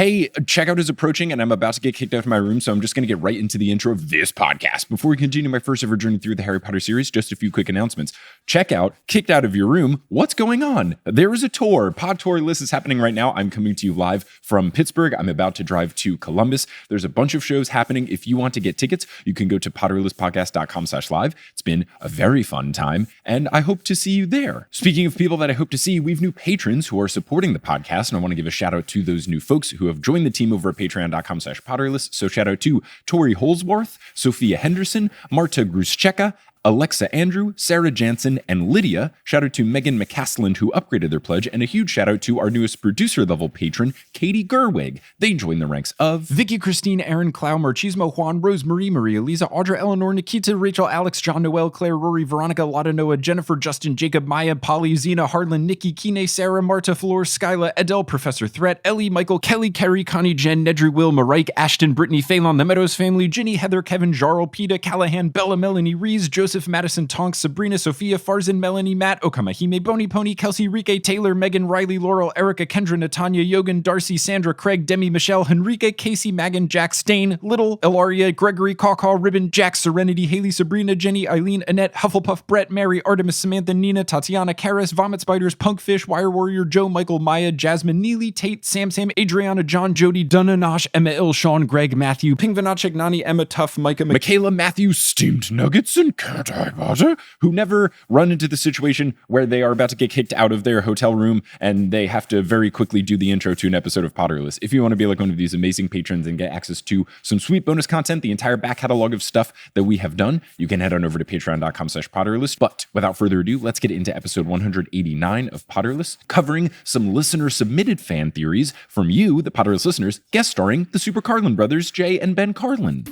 Hey, checkout is approaching and I'm about to get kicked out of my room, so I'm just going to get right into the intro of this podcast. Before we continue my first ever journey through the Harry Potter series, just a few quick announcements. Checkout, kicked out of your room. What's going on? There is a tour. Potterless is happening right now. I'm coming to you live from Pittsburgh. I'm about to drive to Columbus. There's a bunch of shows happening. If you want to get tickets, you can go to potterlesspodcast.com/live. It's been a very fun time, and I hope to see you there. Speaking of people that I hope to see, we've new patrons who are supporting the podcast, and I want to give a shout out to those new folks who have joined the team over at patreon.com/Potterless. So shout out to Tori Holsworth, Sophia Henderson, Marta Gruszczyka, Alexa Andrew, Sarah Jansen, and Lydia. Shout out to Megan McCaslin, who upgraded their pledge, and a huge shout out to our newest producer-level patron, Katie Gerwig. They joined the ranks of Vicky, Christine, Aaron, Clow, Marchismo, Juan, Rose, Marie, Maria, Lisa, Audra, Eleanor, Nikita, Rachel, Alex, John, Noel, Claire, Rory, Veronica, Lotta, Noah, Jennifer, Justin, Jacob, Maya, Polly, Zena, Harlan, Nikki, Kine, Sarah, Marta, Flor, Skyla, Adele, Professor Threat, Ellie, Michael, Kelly, Carrie, Connie, Jen, Nedry, Will, Marike, Ashton, Brittany, Phelan, The Meadows family, Ginny, Heather, Kevin, Jarl, Peta, Callahan, Bella, Melanie, Rees, Joseph, Madison, Tonks, Sabrina, Sophia, Farzan, Melanie, Matt, Okamahime, Bony Pony, Kelsey, Rike, Taylor, Megan, Riley, Laurel, Erica, Kendra, Natanya, Yogan, Darcy, Sandra, Craig, Demi, Michelle, Henrique, Casey, Megan, Jack, Stain, Little, Ilaria, Gregory, Caw, Ribbon, Jack, Serenity, Haley, Sabrina, Jenny, Eileen, Annette, Hufflepuff, Brett, Mary, Artemis, Samantha, Nina, Tatiana, Karis, Vomit Spiders, Punkfish, Wire Warrior, Joe, Michael, Maya, Jasmine, Neely, Tate, Sam, Adriana, John, Jody, Dunanash, Emma Il, Sean, Greg, Matthew, Pingvanachik, Nani, Emma, Tuff, Micah, Michaela, Matthew, Steamed Nuggets, and Cat Eye Butter, who never run into the situation where they are about to get kicked out of their hotel room and they have to very quickly do the intro to an episode of Potterless. If you want to be like one of these amazing patrons and get access to some sweet bonus content, the entire back catalog of stuff that we have done, you can head on over to patreon.com/Potterless. But without further ado, let's get into episode 189 of Potterless, covering some listener-submitted fan theories from you, the Potterless listeners, guest starring the Super Carlin Brothers, Jay and Ben Carlin.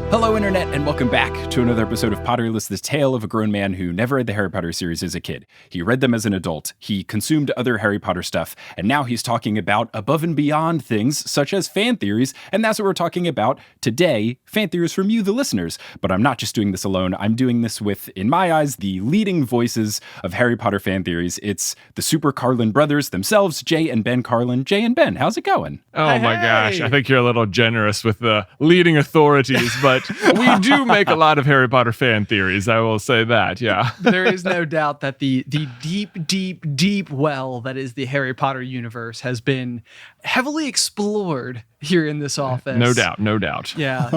Hello, Internet, and welcome back to another episode of Potterless, the tale of a grown man who never read the Harry Potter series as a kid. He read them as an adult, he consumed other Harry Potter stuff, and now he's talking about above and beyond things such as fan theories, and that's what we're talking about today, fan theories from you, the listeners. But I'm not just doing this alone, I'm doing this with, in my eyes, the leading voices of Harry Potter fan theories. It's the Super Carlin Brothers themselves, Jay and Ben Carlin. Jay and Ben, how's it going? Oh my gosh, I think you're a little generous with the leading authorities, but we do make a lot of Harry Potter fan theories, I will say that, yeah. There is no doubt that the deep well that is the Harry Potter universe has been heavily explored here in this office. No doubt. Yeah.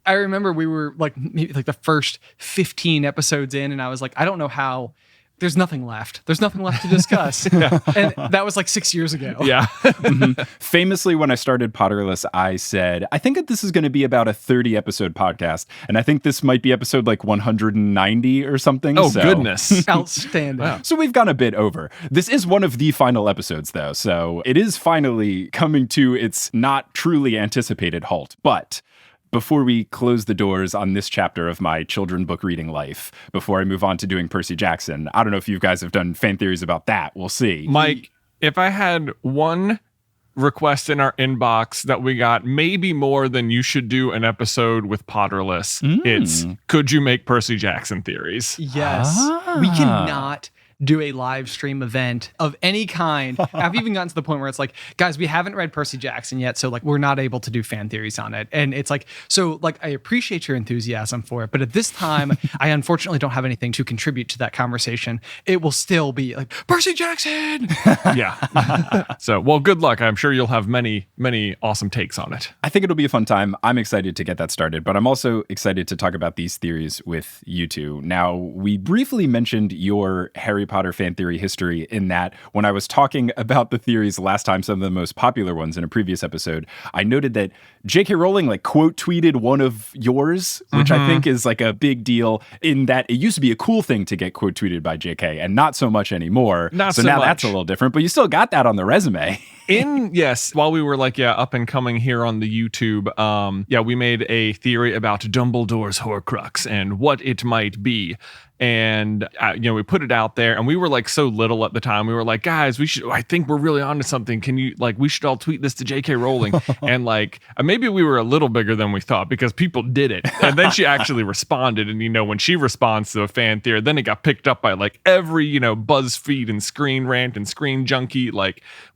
I remember we were maybe the first 15 episodes in, and I was like, I don't know how. There's nothing left to discuss. Yeah. And that was 6 years ago. Yeah. Mm-hmm. Famously, when I started Potterless, I said, I think that this is going to be about a 30-episode podcast. And I think this might be episode 190 or something. Oh, goodness. Outstanding. Wow. So we've gone a bit over. This is one of the final episodes, though. So it is finally coming to its not truly anticipated halt. But before we close the doors on this chapter of my children book reading life, before I move on to doing Percy Jackson, I don't know if you guys have done fan theories about that. We'll see. Mike, if I had one request in our inbox that we got, maybe more than you should do an episode with Potterless, it's, could you make Percy Jackson theories? Yes. We cannot do a live stream event of any kind. I've even gotten to the point where it's guys, we haven't read Percy Jackson yet, so we're not able to do fan theories on it. And it's I appreciate your enthusiasm for it, but at this time, I unfortunately don't have anything to contribute to that conversation. It will still be Percy Jackson! Yeah. So, well, good luck. I'm sure you'll have many, many awesome takes on it. I think it'll be a fun time. I'm excited to get that started, but I'm also excited to talk about these theories with you two. Now, we briefly mentioned your Harry Potter fan theory history in that when I was talking about the theories last time, some of the most popular ones in a previous episode, I noted that J.K. Rowling quote tweeted one of yours, which I think is a big deal in that it used to be a cool thing to get quote tweeted by J.K. and not so much anymore. Not so so now much. That's a little different, but you still got that on the resume. Yes, while we were up and coming here on the YouTube, we made a theory about Dumbledore's Horcrux and what it might be. And, we put it out there, and we were like so little at the time. We were like, guys, I think we're really onto something. Can you, we should all tweet this to J.K. Rowling. And maybe we were a little bigger than we thought because people did it. And then she actually responded. And, when she responds to a fan theory, then it got picked up by every, BuzzFeed and Screen Rant and Screen Junkie,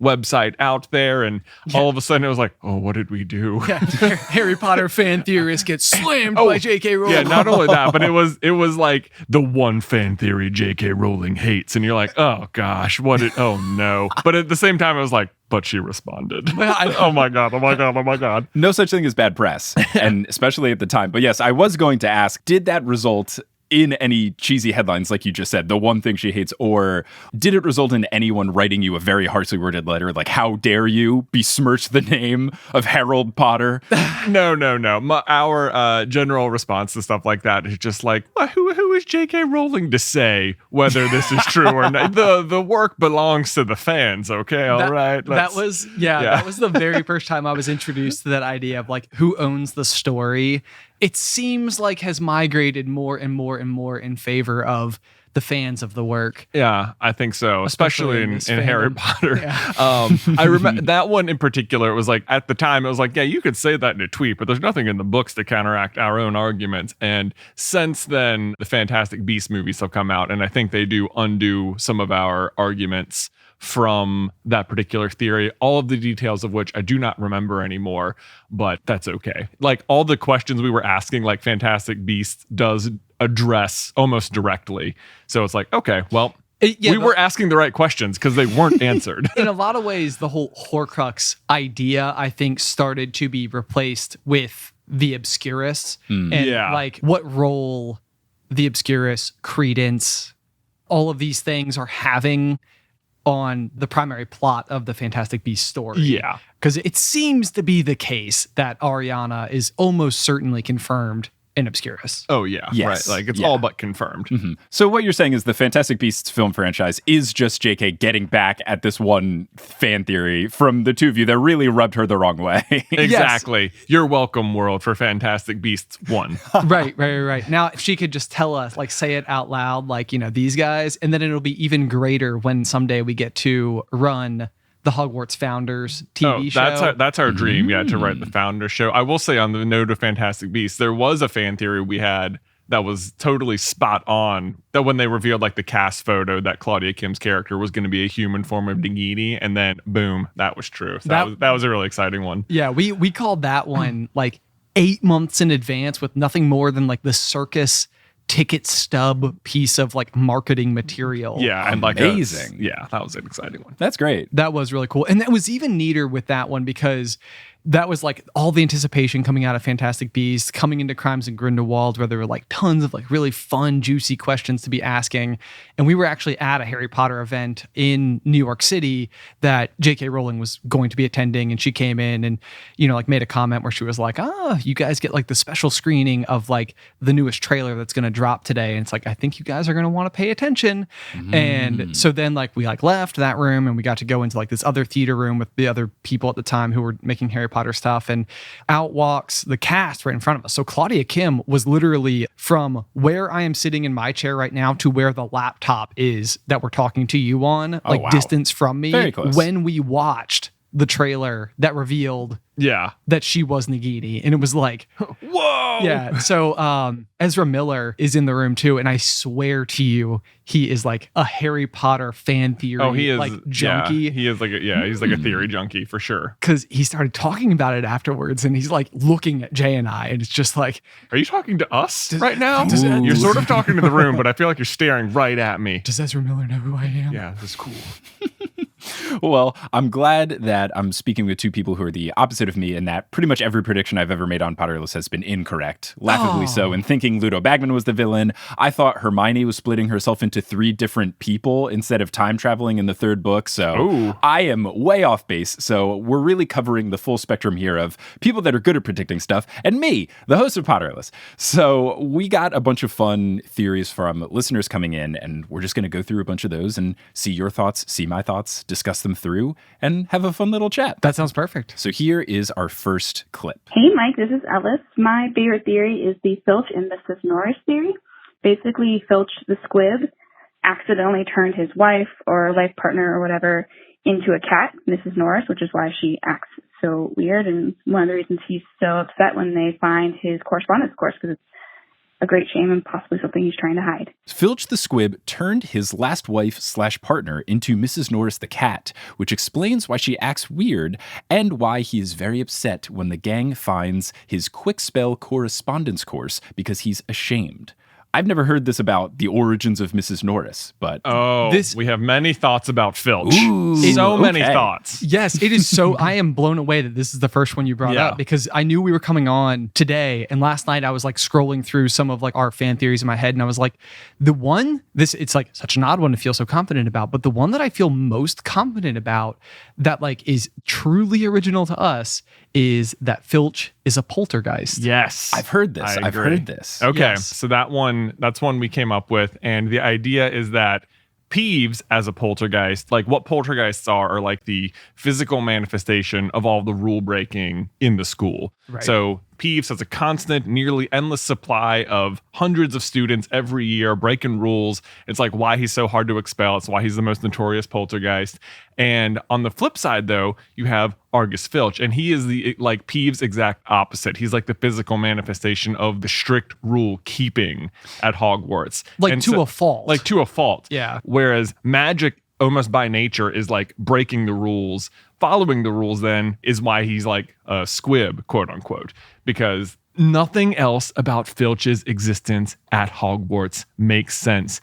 website out there. And all of a sudden it was like, oh, what did we do? Yeah, Harry Potter fan theorists get slammed by J.K. Rowling. Yeah, not only that, but it was the one fan theory J.K. Rowling hates, and you're like, oh gosh, oh no. But at the same time, I was like, but she responded. Oh my god. No such thing as bad press, and especially at the time. But yes, I was going to ask, did that result in any cheesy headlines like you just said, the one thing she hates, or did it result in anyone writing you a very harshly worded letter like, how dare you besmirch the name of Harold Potter? No. Our general response to stuff like that is just like, well, who is J.K. Rowling to say whether this is true or not? The work belongs to the fans, okay? All right. That was the very first time I was introduced to that idea of who owns the story. It seems has migrated more and more and more in favor of the fans of the work. Yeah, I think so, especially in Harry Potter. Yeah. I remember that one in particular. It was at the time, it was yeah, you could say that in a tweet, but there's nothing in the books to counteract our own arguments. And since then, the Fantastic Beasts movies have come out, and I think they do undo some of our arguments from that particular theory, all of the details of which I do not remember anymore, but that's okay. All the questions we were asking, Fantastic Beasts does address almost directly. So it's okay, well, we were asking the right questions because they weren't answered. In a lot of ways, the whole Horcrux idea, I think, started to be replaced with the Obscurus. And what role the Obscurus, Credence, all of these things are having on the primary plot of the Fantastic Beasts story. Yeah. Because it seems to be the case that Ariana is almost certainly confirmed in Obscurus. Oh, yeah. Yes. Right. It's all but confirmed. Mm-hmm. So what you're saying is the Fantastic Beasts film franchise is just JK getting back at this one fan theory from the two of you that really rubbed her the wrong way. Exactly. Yes. You're welcome, world, for Fantastic Beasts 1. Right. Now, if she could just tell us, say it out loud, these guys, and then it'll be even greater when someday we get to run the Hogwarts Founders TV show. That's our dream, to write the Founders show. I will say, on the note of Fantastic Beasts, there was a fan theory we had that was totally spot on, that when they revealed the cast photo that Claudia Kim's character was going to be a human form of Nagini, and then boom, that was true. So that was a really exciting one. Yeah, we called that one 8 months in advance with nothing more than the circus ticket stub piece of marketing material. Yeah, and amazing. That was an exciting one. That's great. That was really cool. And that was even neater with that one because that was all the anticipation coming out of Fantastic Beasts, coming into Crimes in Grindelwald, where there were tons of really fun, juicy questions to be asking. And we were actually at a Harry Potter event in New York City that J.K. Rowling was going to be attending. And she came in and, made a comment where she was you guys get the special screening of the newest trailer that's going to drop today. And it's I think you guys are going to want to pay attention. And so then we left that room and we got to go into this other theater room with the other people at the time who were making Harry Potter stuff, and out walks the cast right in front of us. So Claudia Kim was literally from where I am sitting in my chair right now to where the laptop is that we're talking to you on, wow. Distance from me. Very close. When we watched the trailer that revealed that she was Nagini, and it was whoa. Yeah. So Ezra Miller is in the room too, and I swear to you, he is a Harry Potter fan theory. Oh, he is junkie. Yeah, he is he's a theory junkie for sure. Because he started talking about it afterwards, and he's looking at Jay and I, and it's just are you talking to us right now? You're sort of talking to the room, but I feel like you're staring right at me. Does Ezra Miller know who I am? Yeah, that's cool. Well, I'm glad that I'm speaking with two people who are the opposite of me, and that pretty much every prediction I've ever made on Potterless has been incorrect. Laughably so. In thinking Ludo Bagman was the villain, I thought Hermione was splitting herself into 3 different people instead of time traveling in the 3rd book. So I am way off base. So we're really covering the full spectrum here of people that are good at predicting stuff, and me, the host of Potterless. So we got a bunch of fun theories from listeners coming in, and we're just going to go through a bunch of those and see your thoughts, see my thoughts, discuss them through, and have a fun little chat. That sounds perfect. So here is our first clip. Hey, Mike, this is Ellis. My favorite theory is the Filch and Mrs. Norris theory. Basically, Filch the squib accidentally turned his wife or life partner or whatever into a cat, Mrs. Norris, which is why she acts so weird. And one of the reasons he's so upset when they find his correspondence course, because it's a great shame and possibly something he's trying to hide. Filch the squib turned his last wife/partner into Mrs. Norris the cat, which explains why she acts weird and why he is very upset when the gang finds his quick spell correspondence course because he's ashamed. I've never heard this about the origins of Mrs. Norris, but... we have many thoughts about Filch. Many thoughts. Yes, it is so... I am blown away that this is the first one you brought up, because I knew we were coming on today, and last night I was like scrolling through some of like our fan theories in my head, and I was like, it's like such an odd one to feel so confident about, but the one that I feel most confident about that like is truly original to us is that Filch is a poltergeist. Yes. I've heard this. I've heard this. Okay. Yes. So that's one we came up with. And the idea is that Peeves as a poltergeist, like what poltergeists are like the physical manifestation of all the rule breaking in the school. Right. So Peeves has a constant, nearly endless supply of hundreds of students every year breaking rules. It's like why he's so hard to expel. It's why he's the most notorious poltergeist. And on the flip side, though, you have Argus Filch, and he is the like Peeves' exact opposite. He's like the physical manifestation of the strict rule keeping at Hogwarts, A fault. Like to a fault. Yeah. Whereas magic, almost by nature, is like breaking the rules. Following the rules, then, is why he's like a squib, quote unquote, because nothing else about Filch's existence at Hogwarts makes sense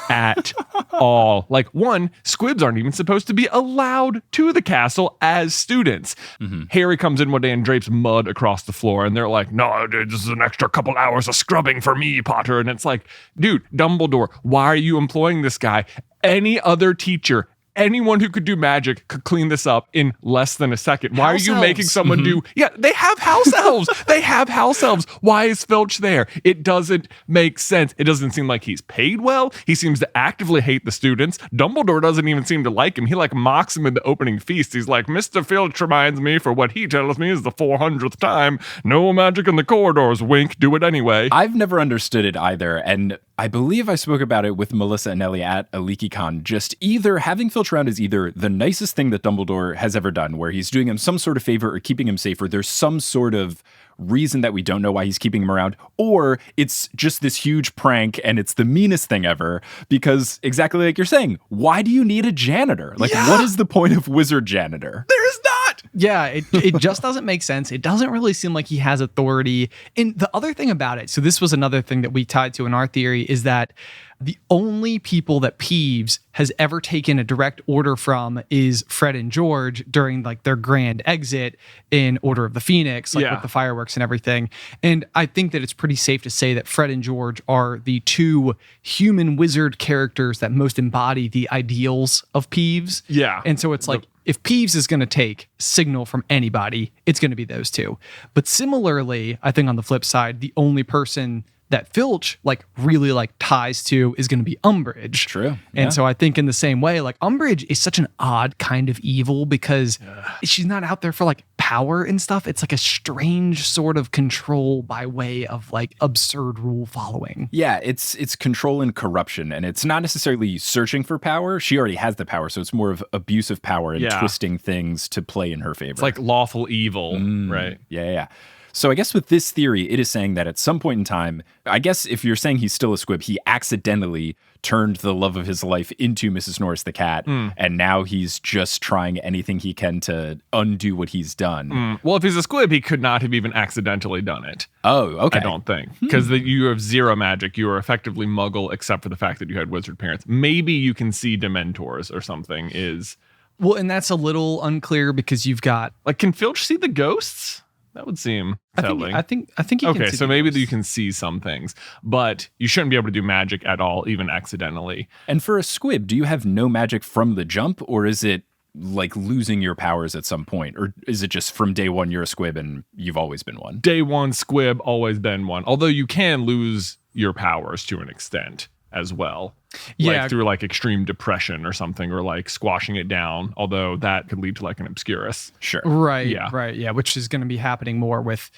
at all. Like, one, squibs aren't even supposed to be allowed to the castle as students. Mm-hmm. Harry comes in one day and drapes mud across the floor, and they're like, no, dude, this is an extra couple hours of scrubbing for me, Potter. And it's like, dude, Dumbledore, why are you employing this guy? Any other teacher, anyone who could do magic could clean this up in less than a second. Why are you making someone do... Yeah, they have house elves. They have house elves. Why is Filch there? It doesn't make sense. It doesn't seem like he's paid well. He seems to actively hate the students. Dumbledore doesn't even seem to like him. He like mocks him in the opening feast. He's like, Mr. Filch reminds me for what he tells me is the 400th time. No magic in the corridors. Wink. Do it anyway. I've never understood it either, and I believe I spoke about it with Melissa and Ellie at a LeakyCon. Just either having Filch around is either the nicest thing that Dumbledore has ever done, where he's doing him some sort of favor or keeping him safer. There's some sort of reason that we don't know why he's keeping him around, or it's just this huge prank and it's the meanest thing ever, because exactly like you're saying, why do you need a janitor? Like, what is the point of wizard janitor? There is not. Yeah, it just doesn't make sense. It doesn't really seem like he has authority. And the other thing about it, so this was another thing that we tied to in our theory, is that the only people that Peeves has ever taken a direct order from is Fred and George during like their grand exit in Order of the Phoenix, like with the fireworks and everything. And I think that it's pretty safe to say that Fred and George are the two human wizard characters that most embody the ideals of Peeves. Yeah. And so it's like, if Peeves is going to take signal from anybody, it's going to be those two. But similarly, I think on the flip side, the only person that Filch like really like ties to is going to be Umbridge. True. And so I think in the same way, like Umbridge is such an odd kind of evil because she's not out there for like power and stuff. It's like a strange sort of control by way of like absurd rule following. Yeah, it's control and corruption, and it's not necessarily searching for power. She already has the power, so it's more of abuse of power and twisting things to play in her favor. It's like lawful evil, right? Yeah. So I guess with this theory, it is saying that at some point in time, I guess if you're saying he's still a squib, he accidentally turned the love of his life into Mrs. Norris the cat, and now he's just trying anything he can to undo what he's done. Well, if he's a squib, he could not have even accidentally done it. Oh, okay. I don't think. Because you have zero magic. You are effectively muggle, except for the fact that you had wizard parents. Maybe you can see Dementors or something is... Well, and that's a little unclear because you've got... Like, can Filch see the ghosts? That would seem telling. I think you can okay, see so maybe ghosts. you can see some things, but you shouldn't be able to do magic at all, even accidentally. And for a squib, do you have no magic from the jump, or is it like losing your powers at some point? Or is it just from day one you're a squib and you've always been one? Day one squib, always been one. Although you can lose your powers to an extent as well. Yeah. Like through like extreme depression or something, or like squashing it down, although that could lead to like an obscurus. Sure. Right, Yeah. right. Yeah, which is going to be happening more with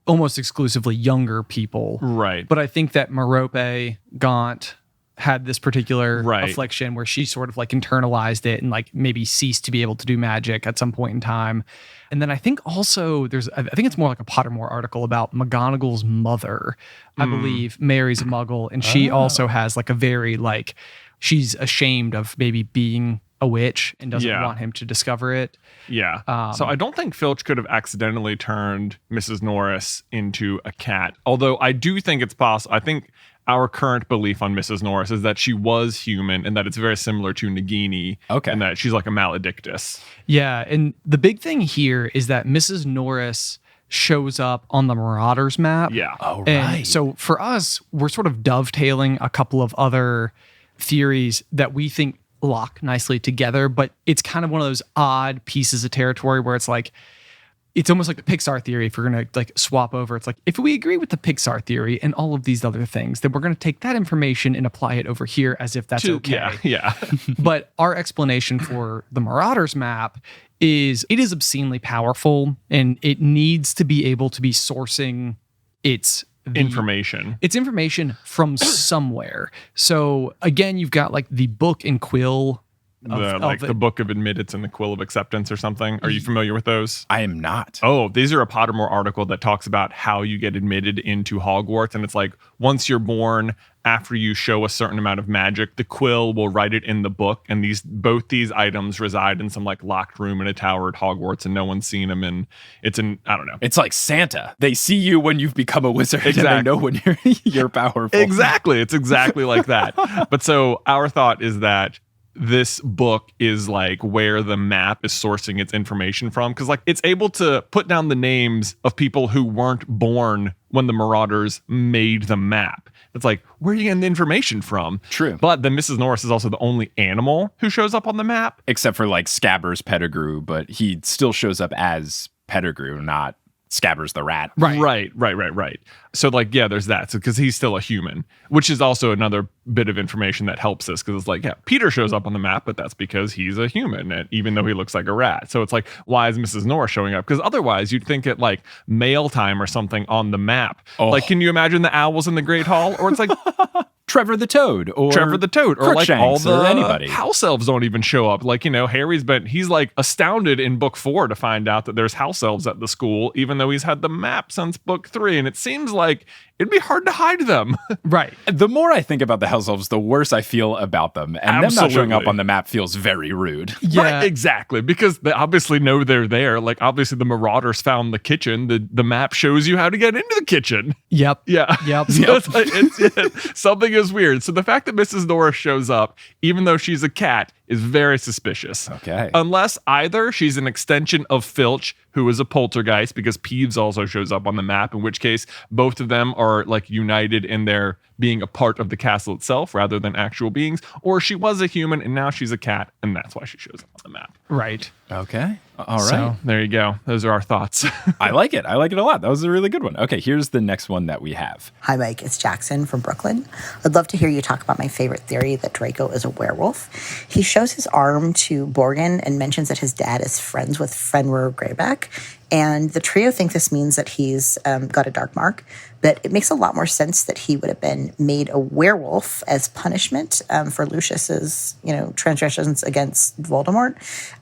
almost exclusively younger people. Right. But I think that Merope Gaunt had this particular Right. affliction where she sort of like internalized it and like maybe ceased to be able to do magic at some point in time. And then I think also I think it's more like a Pottermore article about McGonagall's mother, I believe, Mary's a Muggle. And she also has like a very like, she's ashamed of maybe being a witch and doesn't Yeah. want him to discover it. Yeah. So I don't think Filch could have accidentally turned Mrs. Norris into a cat. Although I do think it's possible. I think our current belief on Mrs. Norris is that she was human and that it's very similar to Nagini. Okay. And that she's like a maledictus. Yeah. And the big thing here is that Mrs. Norris shows up on the Marauders map. Yeah. Oh, And right. so for us, we're sort of dovetailing a couple of other theories that we think lock nicely together, but it's kind of one of those odd pieces of territory where it's like, it's almost like the Pixar theory. If we're going to like swap over, it's like, if we agree with the Pixar theory and all of these other things, then we're going to take that information and apply it over here as if that's okay. Yeah. Yeah. But our explanation for the Marauders map is it is obscenely powerful and it needs to be able to be sourcing its Information. It's information from somewhere. So again, you've got like the book in Quill. The Book of Admittance and the Quill of Acceptance or something. Are you familiar with those? I am not. Oh, these are a Pottermore article that talks about how you get admitted into Hogwarts. And it's like, once you're born, after you show a certain amount of magic, the Quill will write it in the book. And both these items reside in some like locked room in a tower at Hogwarts and no one's seen them. And I don't know. It's like Santa. They see you when you've become a wizard and they know when you're powerful. Exactly. It's exactly like that. But so our thought is that this book is like where the map is sourcing its information from. Because like it's able to put down the names of people who weren't born when the Marauders made the map. It's like, where are you getting the information from? True. But then Mrs. Norris is also the only animal who shows up on the map. Except for like Scabbers Pettigrew, but he still shows up as Pettigrew, not Scabbers the rat. Right. So like, yeah, there's that. So because he's still a human, which is also another bit of information that helps us. Because it's like, yeah, Peter shows up on the map, but that's because he's a human, and even though he looks like a rat. So it's like, why is Mrs. Norris showing up? Because otherwise you'd think at like mail time or something on the map. Oh. Like, can you imagine the owls in the Great Hall? Or it's like Trevor the Toad or or like all the anybody. house elves don't even show up. Like, he's like astounded in book 4 to find out that there's house elves at the school, even though he's had the map since book 3. And it seems like it'd be hard to hide them. Right. The more I think about the house elves, the worse I feel about them. And them not showing up on the map feels very rude. Yeah. Right, exactly. Because they obviously know they're there. Like, obviously the Marauders found the kitchen. The map shows you how to get into the kitchen. Yep. Yeah. Yep. So it's like, something is weird. So the fact that Mrs. Norris shows up, even though she's a cat, is very suspicious. Okay. Unless either she's an extension of Filch, who is a poltergeist, because Peeves also shows up on the map, in which case both of them are like united in their being a part of the castle itself rather than actual beings, or she was a human and now she's a cat and that's why she shows up on the map. Right. Okay. All right. So there you go. Those are our thoughts. I like it. I like it a lot. That was a really good one. Okay, here's the next one that we have. Hi, Mike. It's Jackson from Brooklyn. I'd love to hear you talk about my favorite theory that Draco is a werewolf. He shows his arm to Borgin and mentions that his dad is friends with Fenrir Greyback. And the trio think this means that he's got a dark mark. But it makes a lot more sense that he would have been made a werewolf as punishment for Lucius's, transgressions against Voldemort,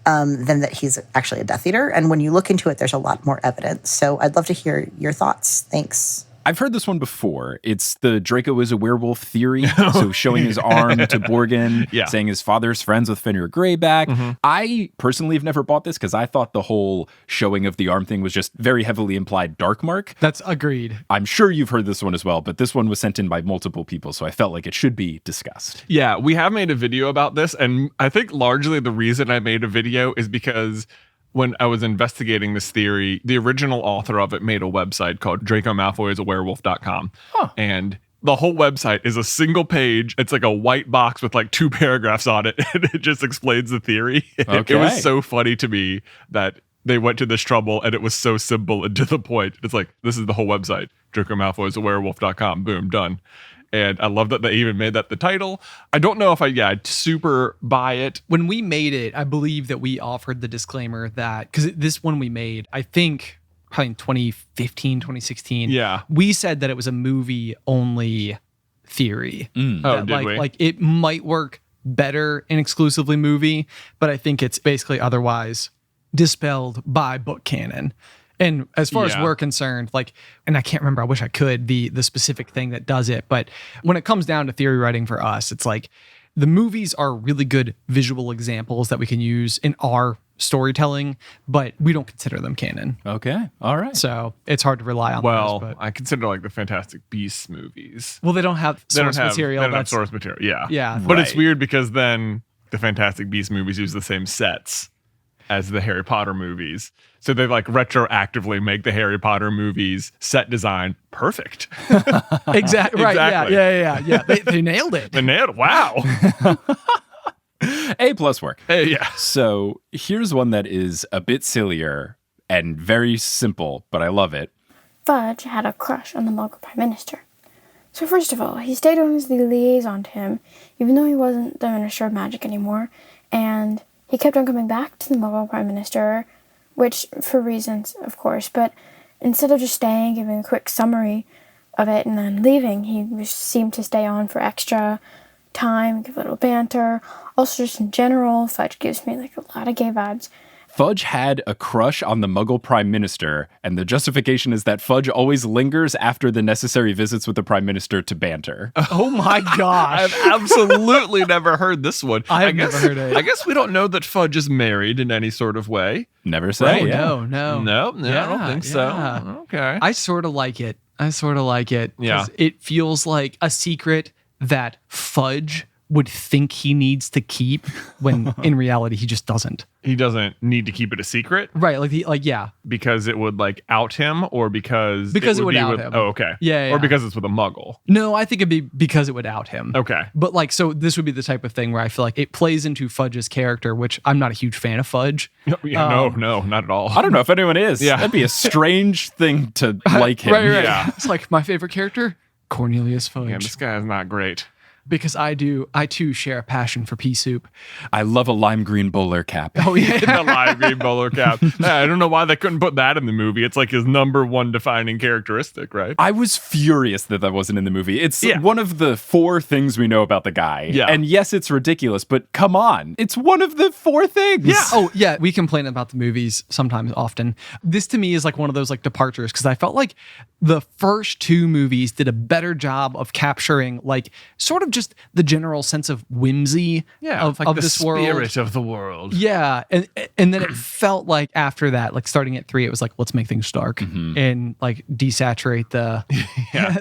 than that he's actually a Death Eater. And when you look into it, there's a lot more evidence. So I'd love to hear your thoughts. Thanks. I've heard this one before. It's the Draco is a werewolf theory. So showing his arm to Borgin, saying his father's friends with Fenrir Greyback. Mm-hmm. I personally have never bought this because I thought the whole showing of the arm thing was just very heavily implied dark mark. That's agreed. I'm sure you've heard this one as well, but this one was sent in by multiple people, so I felt like it should be discussed. Yeah, we have made a video about this, and I think largely the reason I made a video is because when I was investigating this theory, the original author of it made a website called DracoMalfoyIsAWerewolf.com. Huh. And the whole website is a single page. It's like a white box with like 2 paragraphs on it, and it just explains the theory. Okay. It was so funny to me that they went to this trouble and it was so simple and to the point. It's like, this is the whole website. DracoMalfoyIsAWerewolf.com. Boom, done. And I love that they even made that the title. I don't know if I'd super buy it. When we made it, I believe that we offered the disclaimer that, because this one we made, I think probably in 2015, 2016. Yeah. We said that it was a movie only theory. Oh, did we? Like it might work better in exclusively movie, but I think it's basically otherwise dispelled by book canon. And as far as we're concerned, like, and I can't remember, I wish I could, the specific thing that does it. But when it comes down to theory writing for us, it's like the movies are really good visual examples that we can use in our storytelling, but we don't consider them canon. Okay. All right. So it's hard to rely on Well, those. But, I consider like the Fantastic Beasts movies. well, they don't have source material. They don't have That's source material. Yeah. Yeah. But it's Right. weird because then the Fantastic Beasts movies use the same sets as the Harry Potter movies. So they like retroactively make the Harry Potter movies set design perfect. exactly right. Exactly. Yeah. They nailed it. The nail. Wow. A+ work. Hey, yeah. So here's one that is a bit sillier and very simple, but I love it. Fudge had a crush on the Muggle Prime Minister. So first of all, he stayed on as the liaison to him, even though he wasn't the Minister of Magic anymore, and he kept on coming back to the Muggle Prime Minister, which, for reasons, of course, but instead of just staying, giving a quick summary of it, and then leaving, he seemed to stay on for extra time, give a little banter. Also, just in general, Fudge gives me, like, a lot of gay vibes. Fudge had a crush on the Muggle Prime Minister, and the justification is that Fudge always lingers after the necessary visits with the Prime Minister to banter. Oh my gosh. I've absolutely never heard this one. I've never heard it. I guess we don't know that Fudge is married in any sort of way. Never say. Oh, yeah. no. No, I don't think Yeah. so. Okay. I sort of like it. Yeah. 'Cause it feels like a secret that Fudge would think he needs to keep when in reality he just doesn't. He doesn't need to keep it a secret Right. Yeah. because it would like out him or because Because it would be out with, him. Oh, okay. Yeah. Or because it's with a muggle. No, I think it'd be because it would out him. Okay. But like, so this would be the type of thing where I feel like it plays into Fudge's character, which I'm not a huge fan of Fudge. No, not at all. I don't know if anyone is. Yeah. That'd be a strange thing to like him. Right. Yeah. It's like my favorite character, Cornelius Fudge. Yeah, this guy is not great. Because I too share a passion for pea soup. I love a lime green bowler cap. Oh yeah. The lime green bowler cap. I don't know why they couldn't put that in the movie. It's like his number one defining characteristic, right? I was furious that wasn't in the movie. It's one of the 4 things we know about the guy. Yeah. And yes, it's ridiculous, but come on. It's one of the 4 things. Yeah. Oh yeah, we complain about the movies sometimes often. This to me is like one of those like departures because I felt like the first 2 movies did a better job of capturing like sort of just the general sense of whimsy of the this world. spirit of the world. Yeah, and then it felt like after that, like starting at 3, it was like let's make things dark and like desaturate the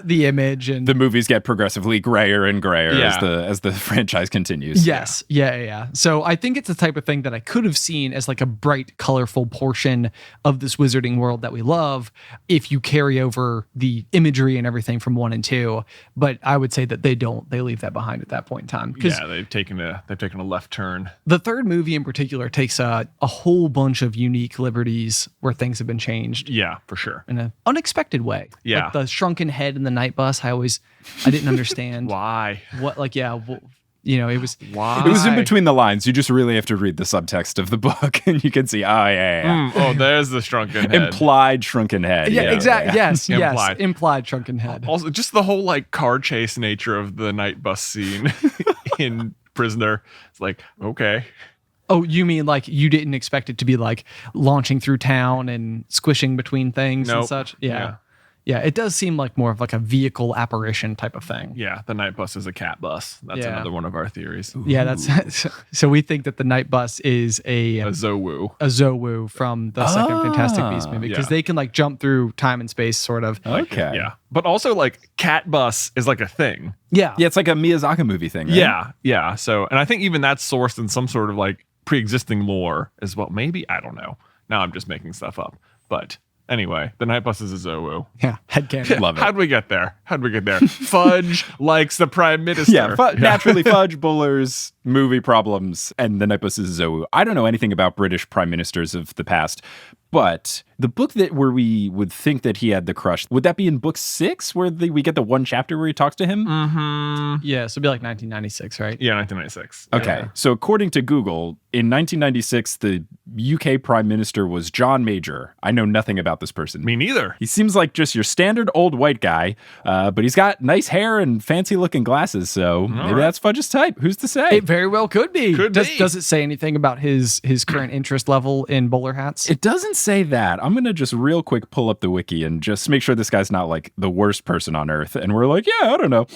the image and The movies get progressively grayer and grayer Yeah. as the franchise continues. Yes. Yeah. So I think it's the type of thing that I could have seen as like a bright, colorful portion of this wizarding world that we love if you carry over the imagery and everything from 1 and 2. But I would say that they don't. They leave that behind at that point in time. Because They've taken a left turn. the third movie in particular takes a whole bunch of unique liberties where things have been changed Yeah, for sure. in an unexpected way. Yeah. Like the shrunken head in the night bus. I didn't understand. Why? What, like, yeah. Well, it was. Why? It was in between the lines. You just really have to read the subtext of the book and you can see, Oh, there's the shrunken head. Implied shrunken head. Yeah, exactly. Yes, Implied. yes. Implied shrunken head. Also, just the whole like car chase nature of the night bus scene in Prisoner. It's like, okay. Oh, you mean like you didn't expect it to be like launching through town and squishing between things and Nope. such? Yeah, it does seem like more of like a vehicle apparition type of thing. Yeah, the night bus is a cat bus. That's Yeah. another one of our theories. Yeah, that's so we think that the night bus is a Zowu. Zowu from the second Fantastic Beasts movie because yeah. they can like jump through time and space sort of. Okay. Yeah. But also like cat bus is like a thing. Yeah. Yeah, it's like a Miyazaki movie thing, right? Yeah. Yeah. So, and I think even that's sourced in some sort of like pre-existing lore as well. Maybe, I don't know. Now I'm just making stuff up. But anyway, the night bus is a Zowu. Yeah. Headcanon. Love it. How'd we get there? Fudge likes the prime minister. Yeah, naturally Fudge, Bullers, movie problems, and the night bus is Zowu. I don't know anything about British prime ministers of the past, But the book where we would think that he had the crush, would that be in book 6 where we get the one chapter where he talks to him? Mm-hmm. Yeah, so it'd be like 1996, right? Yeah, 1996. Okay. Yeah. So according to Google, in 1996, the UK Prime Minister was John Major. I know nothing about this person. Me neither. He seems like just your standard old white guy, but he's got nice hair and fancy looking glasses, so maybe that's Fudge's type. Who's to say? It very well could be. Does Does it say anything about his current interest level in bowler hats? It doesn't say that. I'm going to just real quick pull up the wiki and just make sure this guy's not like the worst person on earth. And we're like, yeah, I don't know.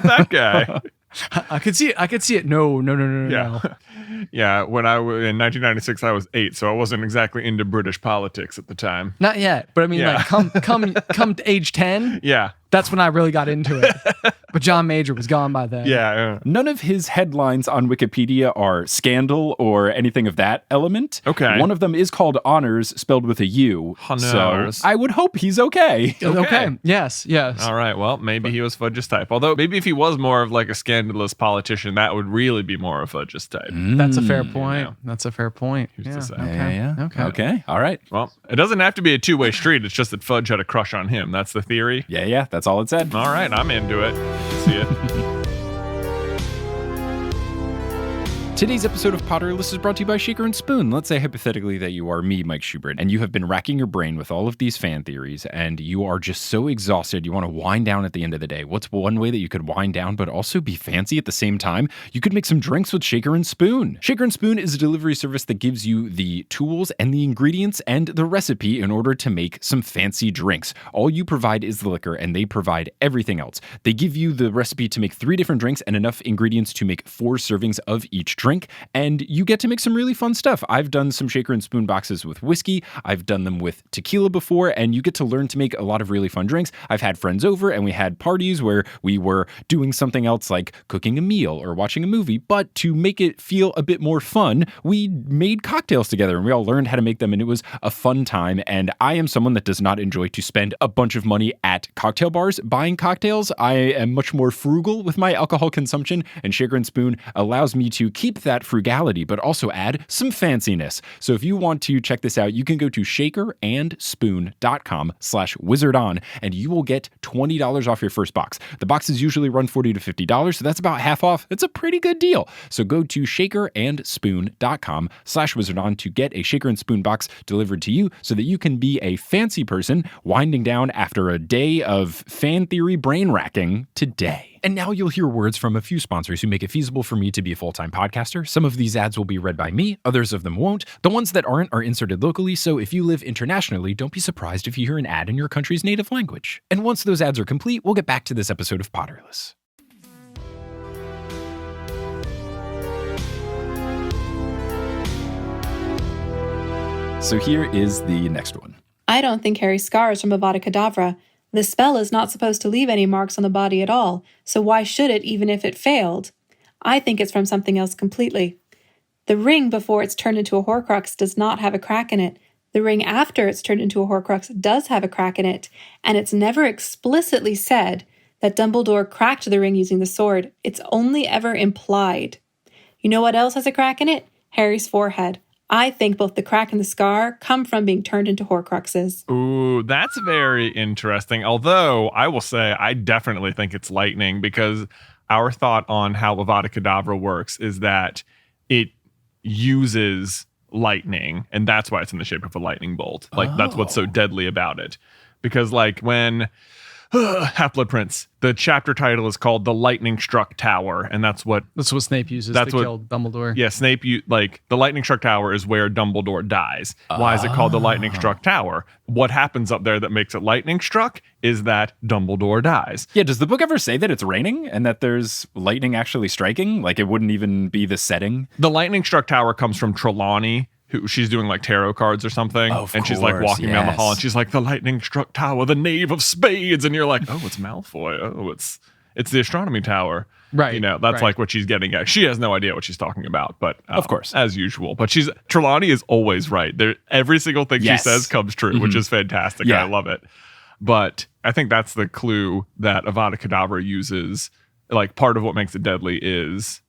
That guy. I could see it. No. Yeah, when in 1996, I was 8, so I wasn't exactly into British politics at the time. Not yet, but I mean, like, come to age 10. Yeah. That's when I really got into it. But John Major was gone by then. Yeah. None of his headlines on Wikipedia are scandal or anything of that element. Okay. One of them is called Honors, spelled with a U. Honors. So I would hope he's okay. Okay. Yes. All right. Well, maybe he was Fudge's type. Although maybe if he was more of like a scandalous politician, that would really be more of Fudge's type. That's a fair point. Yeah. That's a fair point. Who's to say? Yeah. Okay. All right. Well, it doesn't have to be a two-way street. It's just that Fudge had a crush on him. That's the theory. Yeah. That's all it said. All right. I'm into it. See it. Today's episode of Potterless is brought to you by Shaker and Spoon. Let's say hypothetically that you are me, Mike Schubert, and you have been racking your brain with all of these fan theories, and you are just so exhausted, you want to wind down at the end of the day. What's one way that you could wind down but also be fancy at the same time? You could make some drinks with Shaker and Spoon. Shaker and Spoon is a delivery service that gives you the tools and the ingredients and the recipe in order to make some fancy drinks. All you provide is the liquor, and they provide everything else. They give you the recipe to make 3 different drinks and enough ingredients to make 4 servings of each drink. And you get to make some really fun stuff. I've done some Shaker and Spoon boxes with whiskey. I've done them with tequila before, and you get to learn to make a lot of really fun drinks. I've had friends over and we had parties where we were doing something else like cooking a meal or watching a movie, but to make it feel a bit more fun, we made cocktails together and we all learned how to make them, and it was a fun time. And I am someone that does not enjoy to spend a bunch of money at cocktail bars buying cocktails. I am much more frugal with my alcohol consumption, and Shaker and Spoon allows me to keep that frugality, but also add some fanciness. So if you want to check this out, you can go to shakerandspoon.com/wizardon, and you will get $20 off your first box. The boxes usually run $40 to $50, so that's about half off. It's a pretty good deal. So go to shakerandspoon.com/wizardon to get a Shaker and Spoon box delivered to you so that you can be a fancy person winding down after a day of fan theory brain racking today. And now you'll hear words from a few sponsors who make it feasible for me to be a full-time podcaster. Some of these ads will be read by me, others of them won't. The ones that aren't are inserted locally, so if you live internationally, don't be surprised if you hear an ad in your country's native language. And once those ads are complete, we'll get back to this episode of Potterless. So here is the next one. I don't think Harry's scar is from Evada Kedavra. The spell is not supposed to leave any marks on the body at all, so why should it even if it failed? I think it's from something else completely. The ring before it's turned into a Horcrux does not have a crack in it. The ring after it's turned into a Horcrux does have a crack in it, and it's never explicitly said that Dumbledore cracked the ring using the sword. It's only ever implied. You know what else has a crack in it? Harry's forehead. I think both the crack and the scar come from being turned into Horcruxes. Ooh, that's very interesting. Although, I will say, I definitely think it's lightning, because our thought on how Evada Kedavra works is that it uses lightning, and that's why it's in the shape of a lightning bolt. Like, that's what's so deadly about it. Because, like, when Half-Blood Prince, the chapter title is called The Lightning Struck Tower, and that's what Snape uses to kill Dumbledore. Yeah, Snape, the Lightning Struck Tower is where Dumbledore dies. Why is it called the Lightning Struck Tower? What happens up there that makes it lightning struck is that Dumbledore dies. Yeah, does the book ever say that it's raining and that there's lightning actually striking? Like, it wouldn't even be the setting? The Lightning Struck Tower comes from Trelawney, who she's doing like tarot cards or something. And she's like walking down the hall and she's like, the lightning struck tower, the knave of spades. And you're like, oh, it's Malfoy. Oh, it's the astronomy tower. Right. You know, that's like what she's getting at. She has no idea what she's talking about, but of course, as usual. But Trelawney is always right. Every single thing she says comes true, which is fantastic. Yeah. I love it. But I think that's the clue that Evada Kedavra uses. Like, part of what makes it deadly is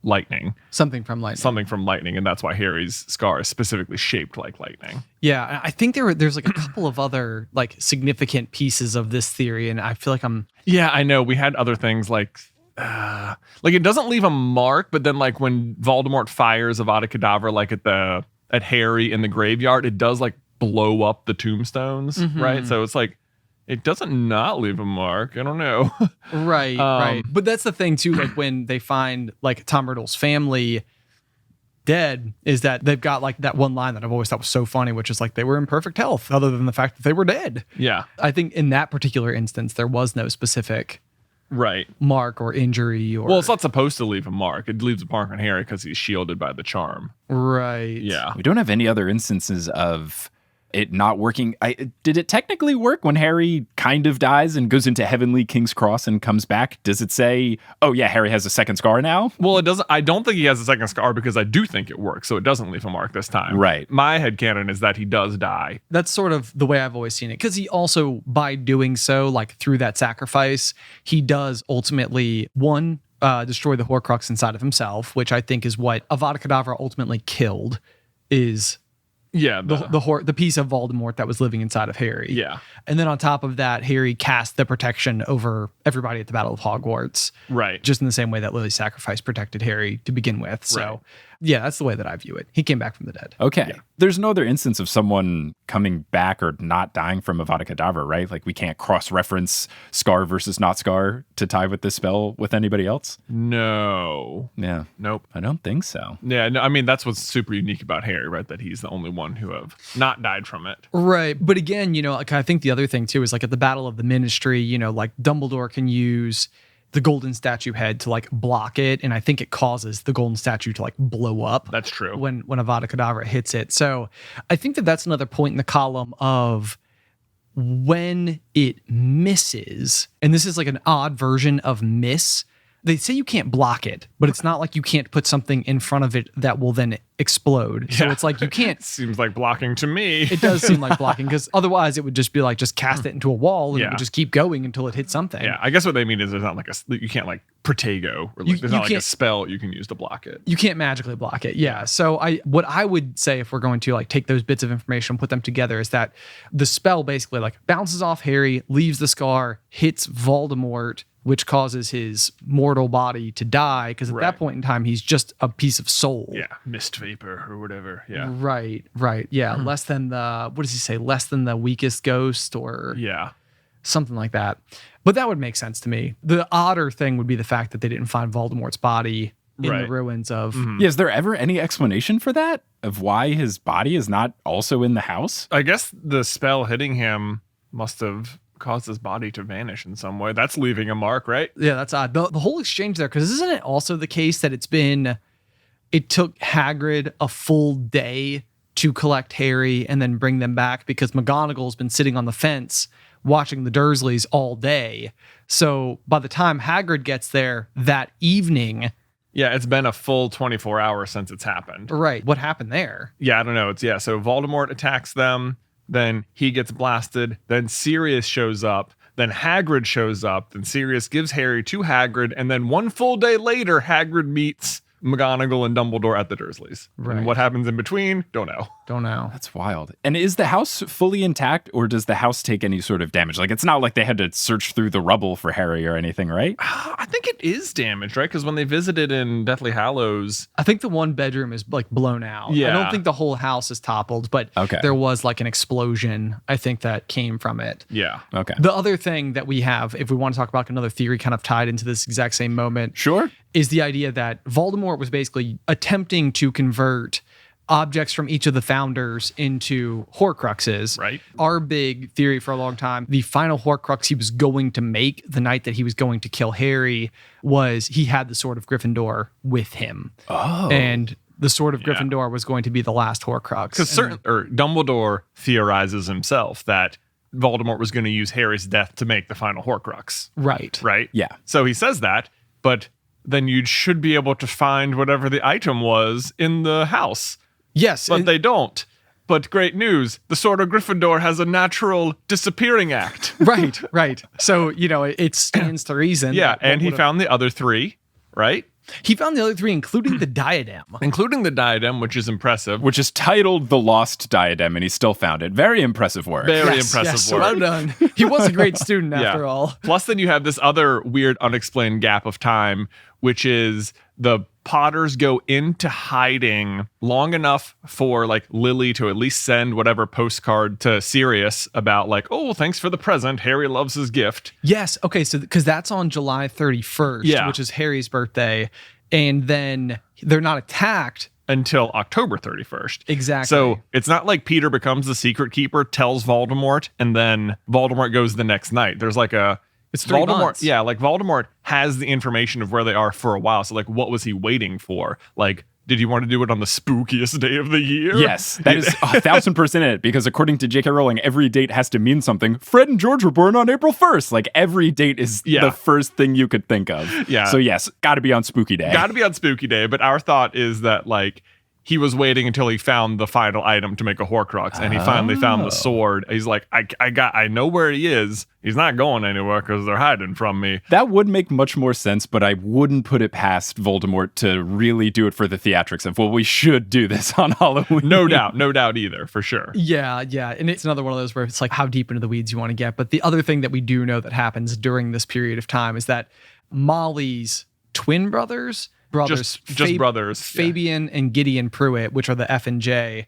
lightning. Something from lightning. And that's why Harry's scar is specifically shaped like lightning. Yeah, I think there's like a couple of other like significant pieces of this theory, and I feel like Yeah, I know. We had other things like it doesn't leave a mark, but then like when Voldemort fires Evada Kedavra like at Harry in the graveyard, it does like blow up the tombstones, right? So it's like it doesn't not leave a mark. I don't know. Right. But that's the thing too, like when they find like Tom Riddle's family dead, is that they've got like that one line that I've always thought was so funny, which is like they were in perfect health other than the fact that they were dead. Yeah. I think in that particular instance, there was no specific mark or injury. Or Well, it's not supposed to leave a mark. It leaves a mark on Harry because he's shielded by the charm. Right. Yeah. We don't have any other instances of it not working. Did it technically work when Harry kind of dies and goes into Heavenly King's Cross and comes back? Does it say, oh yeah, Harry has a second scar now? Well, it doesn't. I don't think he has a second scar because I do think it works, so it doesn't leave a mark this time. Right. My headcanon is that he does die. That's sort of the way I've always seen it. Because he also, by doing so, like through that sacrifice, he does ultimately, destroy the Horcrux inside of himself, which I think is what Avada Kedavra ultimately killed, is the piece of Voldemort that was living inside of Harry. Yeah. And then on top of that, Harry cast the protection over everybody at the Battle of Hogwarts. Right. Just in the same way that Lily's sacrifice protected Harry to begin with. So, yeah, that's the way that I view it. He came back from the dead. Okay. Yeah. There's no other instance of someone coming back or not dying from Avada Kedavra, right? Like we can't cross-reference scar versus not scar to tie with this spell with anybody else? No. Yeah. Nope. I don't think so. Yeah, no, I mean, that's what's super unique about Harry, right? That he's the only one who have not died from it. Right. But again, like I think the other thing too is like at the Battle of the Ministry, like Dumbledore can use the golden statue head to like block it, and I think it causes the golden statue to like blow up. That's true. When Avada Kedavra hits it. So I think that's another point in the column of when it misses, and this is like an odd version of miss. They say you can't block it, but it's not like you can't put something in front of it that will then explode. So it's like you can't. Seems like blocking to me. It does seem like blocking, because otherwise it would just be like just cast it into a wall and it would just keep going until it hits something. Yeah, I guess what they mean is there's not like you can't like protego, or like there's not like a spell you can use to block it. You can't magically block it. Yeah. So what I would say, if we're going to like take those bits of information and put them together, is that the spell basically like bounces off Harry, leaves the scar, hits Voldemort, which causes his mortal body to die, because at that point in time, he's just a piece of soul. Yeah, mist vapor or whatever. Yeah. Right. Yeah, less than what does he say? Less than the weakest ghost, or something like that. But that would make sense to me. The odder thing would be the fact that they didn't find Voldemort's body in the ruins of... Yeah, is there ever any explanation for that? Of why his body is not also in the house? I guess the spell hitting him must have caused his body to vanish in some way. That's leaving a mark, right? Yeah, that's odd. The whole exchange there, because isn't it also the case that it took Hagrid a full day to collect Harry and then bring them back, because McGonagall's been sitting on the fence watching the Dursleys all day. So by the time Hagrid gets there that evening... Yeah, it's been a full 24 hours since it's happened. Right. What happened there? Yeah, I don't know. So Voldemort attacks them. Then he gets blasted. Then Sirius shows up. Then Hagrid shows up. Then Sirius gives Harry to Hagrid. And then one full day later, Hagrid meets McGonagall and Dumbledore at the Dursleys. Right. And what happens in between? Don't know. That's wild. And is the house fully intact, or does the house take any sort of damage? Like, it's not like they had to search through the rubble for Harry or anything, right? I think it is damaged, right? Because when they visited in Deathly Hallows... I think the one bedroom is like blown out. Yeah. I don't think the whole house is toppled, but there was like an explosion, I think, that came from it. Yeah. Okay. The other thing that we have, if we want to talk about another theory kind of tied into this exact same moment... Sure. ...is the idea that Voldemort was basically attempting to convert objects from each of the founders into Horcruxes. Right. Our big theory for a long time, the final Horcrux he was going to make the night that he was going to kill Harry, was he had the Sword of Gryffindor with him. Oh. And the Sword of Gryffindor was going to be the last Horcrux. Because Dumbledore theorizes himself that Voldemort was going to use Harry's death to make the final Horcrux. Right. Right? Yeah. So he says that, but then you should be able to find whatever the item was in the house. Yes. But they don't. But great news, the Sword of Gryffindor has a natural disappearing act. Right. So, it stands to reason. Yeah, and he found the other three, right? He found the other 3, including the diadem. Including the diadem, which is impressive. Which is titled The Lost Diadem, and he still found it. Very impressive work. Very impressive work. Well done. He was a great student after all. Plus, then you have this other weird, unexplained gap of time, which is the Potters go into hiding long enough for like Lily to at least send whatever postcard to Sirius about like, oh, thanks for the present. Harry loves his gift. Yes. Okay. So because that's on July 31st, which is Harry's birthday, and then they're not attacked until October 31st. Exactly. So it's not like Peter becomes the secret keeper, tells Voldemort, and then Voldemort goes the next night. There's like it's 3 months. Yeah, like Voldemort has the information of where they are for a while. So like, what was he waiting for? Like, did he want to do it on the spookiest day of the year? Yes, that is 1,000% it. Because according to J.K. Rowling, every date has to mean something. Fred and George were born on April 1st. Like every date is the first thing you could think of. Yeah. So yes, got to be on Spooky Day. Got to be on Spooky Day. But our thought is that like, he was waiting until he found the final item to make a Horcrux, and he finally found the sword. He's like, I know where he is. He's not going anywhere because they're hiding from me. That would make much more sense, but I wouldn't put it past Voldemort to really do it for the theatrics of, well, we should do this on Halloween. No doubt either, for sure. Yeah. And it's another one of those where it's like how deep into the weeds you want to get. But the other thing that we do know that happens during this period of time is that Molly's twin brothers, just brothers, Fabian and Gideon Pruitt, which are the F and G.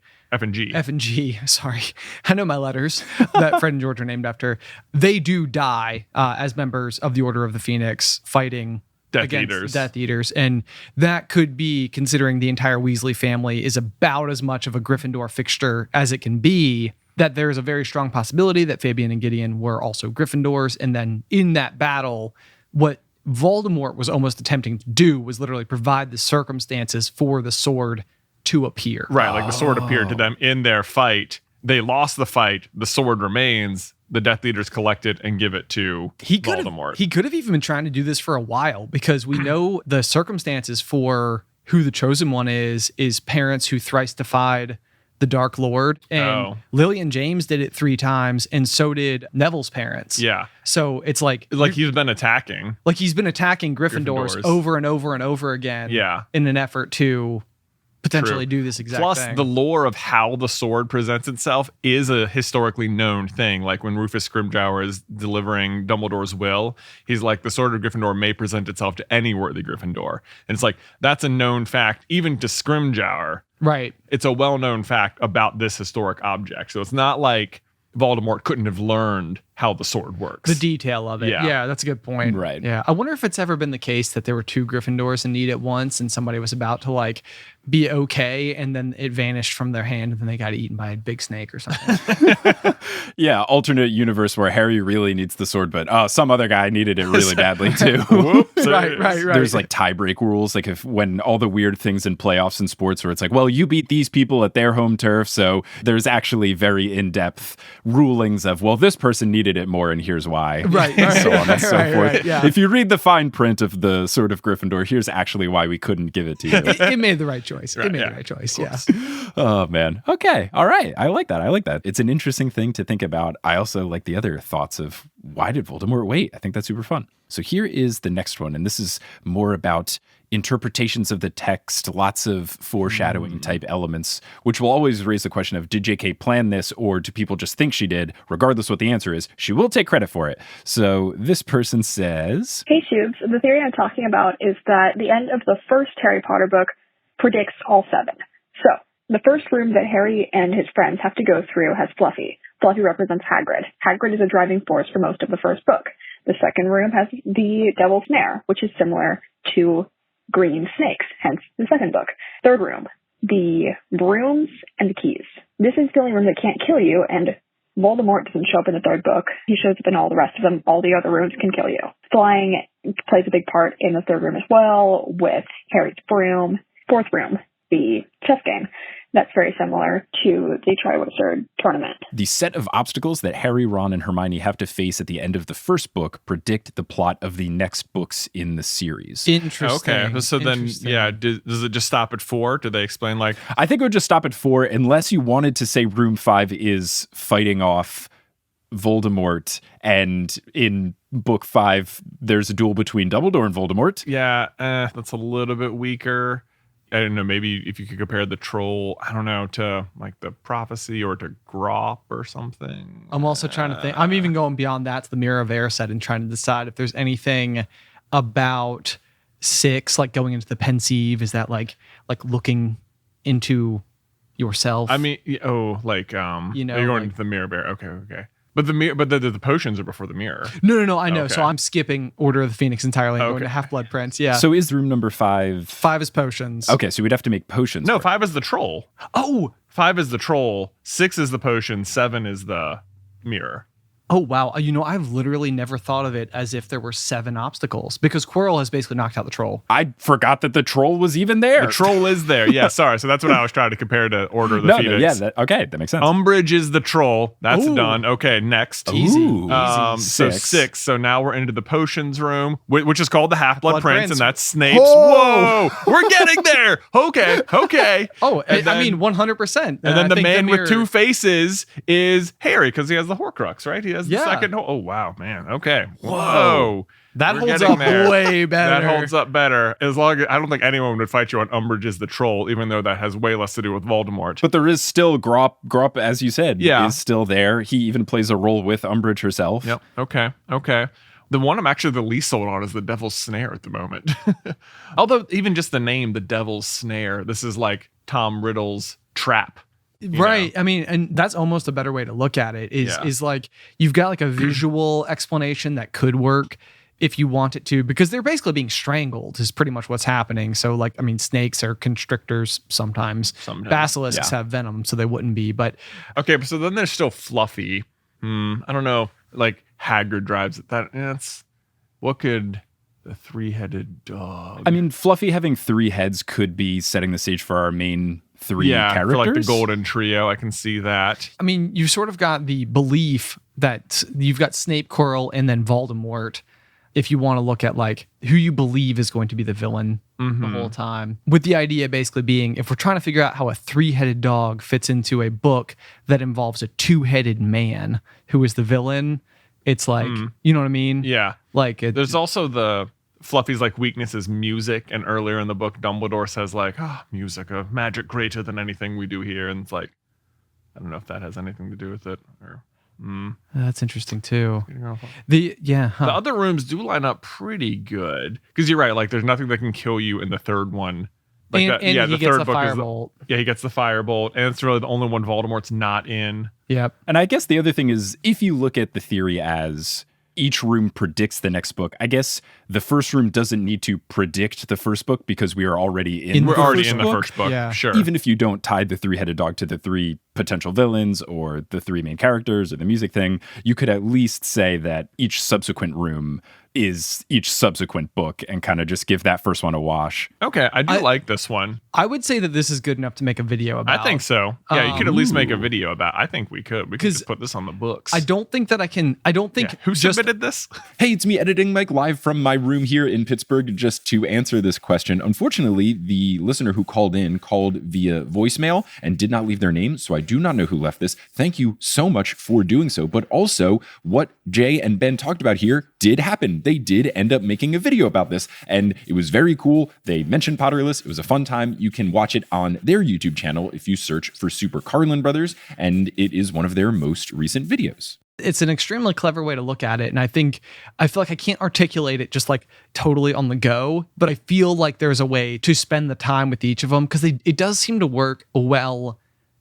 Sorry, I know my letters that Fred and George are named after. They do die as members of the Order of the Phoenix, fighting against Death Eaters, and that could be, considering the entire Weasley family is about as much of a Gryffindor fixture as it can be, that there is a very strong possibility that Fabian and Gideon were also Gryffindors, and then in that battle, what Voldemort was almost attempting to do was literally provide the circumstances for the sword to appear. Right, like the sword appeared to them in their fight. They lost the fight. The sword remains. The Death Eaters collect it and give it to Voldemort. He could have even been trying to do this for a while, because we know the circumstances for who the Chosen One is parents who thrice defied the Dark Lord, and Lily and James did it 3 times, and so did Neville's parents. Yeah. So it's like he's been attacking. Like he's been attacking Gryffindors over and over and over again. Yeah. In an effort to potentially do this exact Plus, thing. the lore of how the sword presents itself is a historically known thing. Like when Rufus Scrimgeour is delivering Dumbledore's will, he's like, the Sword of Gryffindor may present itself to any worthy Gryffindor. And it's like, that's a known fact, even to Scrimgeour. Right. It's a well-known fact about this historic object. So it's not like Voldemort couldn't have learned how the sword works. The detail of it. Yeah, that's a good point. Right. Yeah. I wonder if it's ever been the case that there were 2 Gryffindors in need at once, and somebody was about to like be okay, and then it vanished from their hand, and then they got eaten by a big snake or something. Yeah, alternate universe where Harry really needs the sword, but some other guy needed it really badly too. Whoops. Right. There's like tie-break rules, like when all the weird things in playoffs and sports where it's like, well, you beat these people at their home turf, so there's actually very in-depth rulings of, well, this person needed it more, and here's why. Right. So on and so forth. Right, yeah. If you read the fine print of the Sword of Gryffindor, here's actually why we couldn't give it to you. It made the right choice. It made the right choice. Yeah. Oh, man. Okay. All right. I like that. It's an interesting thing to think about. I also like the other thoughts of why did Voldemort wait? I think that's super fun. So here is the next one. And this is more about interpretations of the text, lots of foreshadowing type elements, which will always raise the question of, did JK plan this, or do people just think she did? Regardless what the answer is, she will take credit for it. So this person says, Hey, Shubes. The theory I'm talking about is that the end of the first Harry Potter book predicts all 7. So the first room that Harry and his friends have to go through has Fluffy. Fluffy represents Hagrid. Hagrid is a driving force for most of the first book. The second room has the Devil's Snare, which is similar to green snakes, hence the second book. Third room, the brooms and the keys. This is the only room that can't kill you, and Voldemort doesn't show up in the third book. He shows up in all the rest of them. All the other rooms can kill you. Flying plays a big part in the third room as well, with Harry's broom. Fourth room, the chess game. That's very similar to the Triwizard Tournament. the set of obstacles that Harry, Ron, and Hermione have to face at the end of the first book predict the plot of the next books in the series. Interesting. Okay, so then, yeah, does it just stop at 4? Do they explain, like... I think it would just stop at 4 unless you wanted to say room 5 is fighting off Voldemort, and in book 5, there's a duel between Dumbledore and Voldemort. Yeah, that's a little bit weaker. I don't know, maybe if you could compare the troll, I don't know, to like the prophecy or to Grop or something. I'm also trying to think. I'm even going beyond that to the Mirror of Erised and trying to decide if there's anything about 6, like going into the pensieve. Is that like looking into yourself? I mean, you're going into the mirror bear. Okay. But the potions are before the mirror. No, I know. Okay. So I'm skipping Order of the Phoenix entirely. I'm going to Half-Blood Prince. Yeah. So is room number 5? 5 is potions. Okay, so we'd have to make potions. No, 5 is the troll. Oh, 5 is the troll. 6 is the potion. 7 is the mirror. Oh, wow. I've literally never thought of it as if there were 7 obstacles because Quirrell has basically knocked out the troll. I forgot that the troll was even there. The troll is there. Yeah, sorry. So that's what I was trying to compare to Order of the Phoenix. Okay, that makes sense. Umbridge is the troll. That's done. Okay, next. Easy. So 6. So now we're into the potions room, which is called the Half-Blood Prince, and that's Snape's. Whoa! Whoa! We're getting there. Okay. Oh, And I mean, 100%. And then the man with 2 faces is Harry because he has the Horcrux, right? He has the second. Oh wow, man. Okay. Whoa. That We're holds getting up there. way better. That holds up better. As long as I don't think anyone would fight you on Umbridge is the troll, even though that has way less to do with Voldemort. But there is still Grop, as you said, Yeah. is still there. He even plays a role with Umbridge herself. Yep. Okay. The one I'm actually the least sold on is the Devil's Snare at the moment. Although even just the name, the Devil's Snare, this is like Tom Riddle's trap. Right. I mean, and that's almost a better way to look at it is like you've got like a visual explanation that could work if you want it to, because they're basically being strangled is pretty much what's happening. So like, I mean, snakes are constrictors sometimes. Basilisks have venom, so they wouldn't be, but. Okay. So then there's still Fluffy. I don't know. Like Hagrid drives it. What could the 3-headed dog? I mean, Fluffy having 3 heads could be setting the stage for our main 3 characters. For like the Golden Trio, I can see that. I mean, you sort of got the belief that you've got Snape, Quirrell, and then Voldemort. If you want to look at like who you believe is going to be the villain the whole time, with the idea basically being if we're trying to figure out how a 3-headed dog fits into a book that involves a 2-headed man who is the villain, it's like, you know what I mean? Yeah. Like there's also the Fluffy's like weakness is music, and earlier in the book, Dumbledore says like, music, a magic greater than anything we do here, and it's like, I don't know if that has anything to do with it. Or that's interesting too. The other rooms do line up pretty good because you're right. Like, there's nothing that can kill you in the third one. Like and he the gets third the book firebolt. he gets the firebolt, and it's really the only one Voldemort's not in. Yep. And I guess the other thing is, if you look at the theory as each room predicts the next book, I guess the first room doesn't need to predict the first book because we are already in We're the already first in the book. first book. Yeah. Sure. Even if you don't tie the 3-headed dog to the 3 potential villains or the 3 main characters or the music thing, you could at least say that each subsequent room is each subsequent book and kind of just give that first one a wash. Okay, I do like this one. I would say that this is good enough to make a video about. I think so. Yeah, you could at least make a video about. I think we could. We could just put this on the books. I don't think that I can. I don't think Who submitted this? Hey, it's me editing Mike live from my room here in Pittsburgh just to answer this question. Unfortunately, the listener who called via voicemail and did not leave their name, so I do not know who left this. Thank you so much for doing so. But also, what Jay and Ben talked about here did happen. They did end up making a video about this, and it was very cool. They mentioned Potterless. It was a fun time. You can watch it on their YouTube channel if you search for Super Carlin Brothers, and it is one of their most recent videos. It's an extremely clever way to look at it. And I feel like I can't articulate it just like totally on the go, but I feel like there's a way to spend the time with each of them because it does seem to work well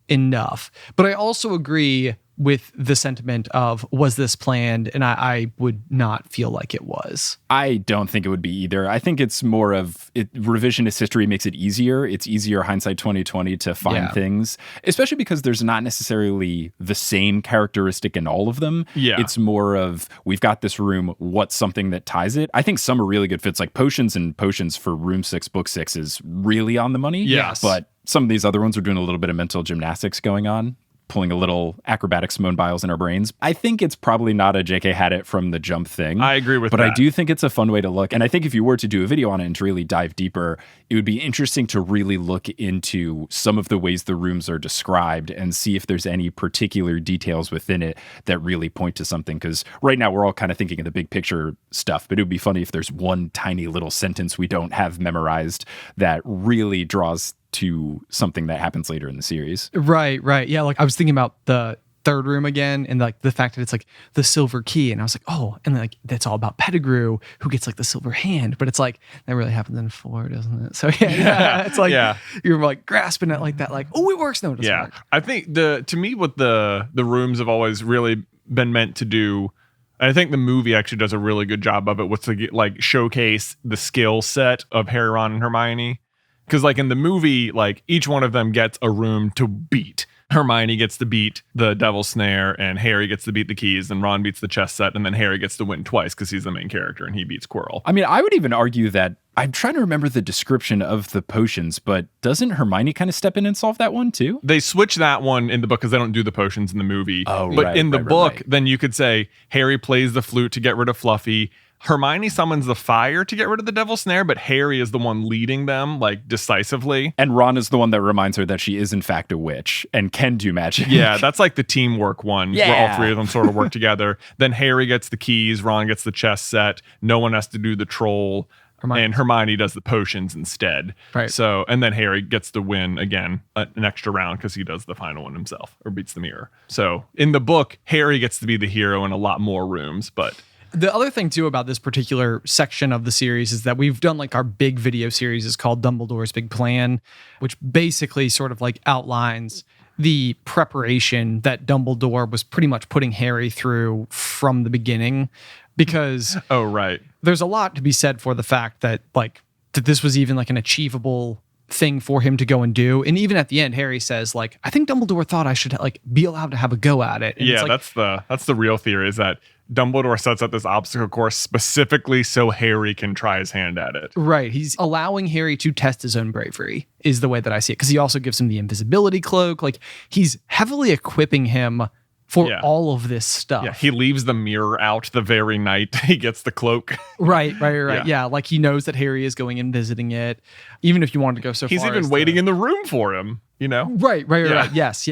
enough. But I also agree with the sentiment of, was this planned? And I would not feel like it was. I don't think it would be either. I think it's more of revisionist history makes it easier. It's easier hindsight 2020 to find things, especially because there's not necessarily the same characteristic in all of them. Yeah. It's more of, we've got this room, what's something that ties it? I think some are really good fits, like potions for room 6, book 6 is really on the money. Yes. But some of these other ones are doing a little bit of mental gymnastics going on. pulling a little acrobatic Simone Biles in our brains. I think it's probably not a JK had it from the jump thing. I agree with that. But I do think it's a fun way to look. And I think if you were to do a video on it and to really dive deeper, it would be interesting to really look into some of the ways the rooms are described and see if there's any particular details within it that really point to something. Because right now we're all kind of thinking of the big picture stuff, but it would be funny if there's one tiny little sentence we don't have memorized that really draws to something that happens later in the series. Right. Yeah, like I was thinking about the third room again, and like the fact that it's like the silver key, and I was like, oh, and like that's all about Pettigrew, who gets like the silver hand, but it's like that really happens in 4, doesn't it? So yeah, it's like you're like grasping it like that, like, oh, it works. No, it doesn't work. I think to me what the rooms have always really been meant to do, and I think the movie actually does a really good job of it, was to get, like, showcase the skill set of Harry, Ron, and Hermione. Because like in the movie, like each one of them gets a room to beat. Hermione gets to beat the Devil's Snare, and Harry gets to beat the keys, and Ron beats the chess set, and then Harry gets to win twice because he's the main character and he beats Quirrell. I mean, I would even argue that I'm trying to remember the description of the potions, but doesn't Hermione kind of step in and solve that one too? They switch that one in the book because they don't do the potions in the movie. Oh, but in the book, then you could say Harry plays the flute to get rid of Fluffy. Hermione summons the fire to get rid of the Devil's Snare, but Harry is the one leading them, like, decisively. And Ron is the one that reminds her that she is, in fact, a witch and can do magic. Yeah, that's like the teamwork one, where all three of them sort of work together. Then Harry gets the keys, Ron gets the chess set, no one has to do the troll, and Hermione does the potions instead. Right. So, and then Harry gets to win again, an extra round, because he does the final one himself, or beats the mirror. So, in the book, Harry gets to be the hero in a lot more rooms, but... The other thing too about this particular section of the series is that we've done like our big video series is called Dumbledore's Big Plan, which basically sort of like outlines the preparation that Dumbledore was pretty much putting Harry through from the beginning, because there's a lot to be said for the fact that like that this was even like an achievable thing for him to go and do. And even at the end, Harry says like, I think Dumbledore thought I should like be allowed to have a go at it. And yeah, it's like, that's the real theory, is that Dumbledore sets up this obstacle course specifically so Harry can try his hand at it. Right. He's allowing Harry to test his own bravery is the way that I see it. Because he also gives him the invisibility cloak. Like he's heavily equipping him for all of this stuff. Yeah, he leaves the mirror out the very night he gets the cloak. Right. Yeah, like he knows that Harry is going and visiting it. Even if you wanted to go so he's far. He's even waiting in the room for him, you know? Right. Yes.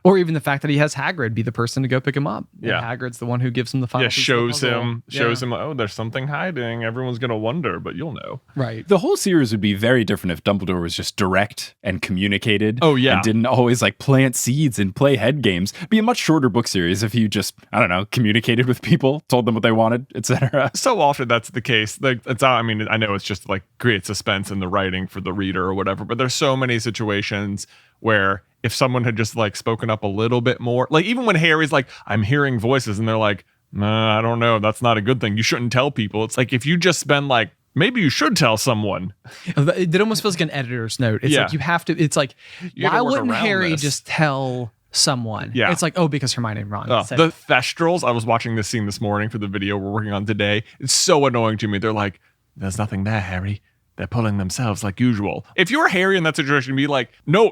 Or even the fact that he has Hagrid be the person to go pick him up. Yeah. And Hagrid's the one who gives him the final piece shows of the him, oh, there's something hiding. Everyone's going to wonder, but you'll know. Right. The whole series would be very different if Dumbledore was just direct and communicated. Oh, yeah. And didn't always like plant seeds and play head games. Be a much shorter book series if you just, I don't know, communicated with people, told them what they wanted, etc. So often that's the case. Like I mean, I know it's just like create suspense in the writing for the reader or whatever, but there's so many situations where if someone had just like spoken up a little bit more, like even when Harry's like, I'm hearing voices, and they're like, nah, I don't know, that's not a good thing, you shouldn't tell people. It's like, if you just been like, maybe you should tell someone. It almost feels like an editor's note. It's like you have to, it's like, why wouldn't Harry just tell someone? Yeah. It's like, oh, because Hermione and Ron said the Thestrals, I was watching this scene this morning for the video we're working on today. It's so annoying to me. They're like, there's nothing there, Harry. They're pulling themselves like usual. If you were Harry in that situation, you'd be like, no,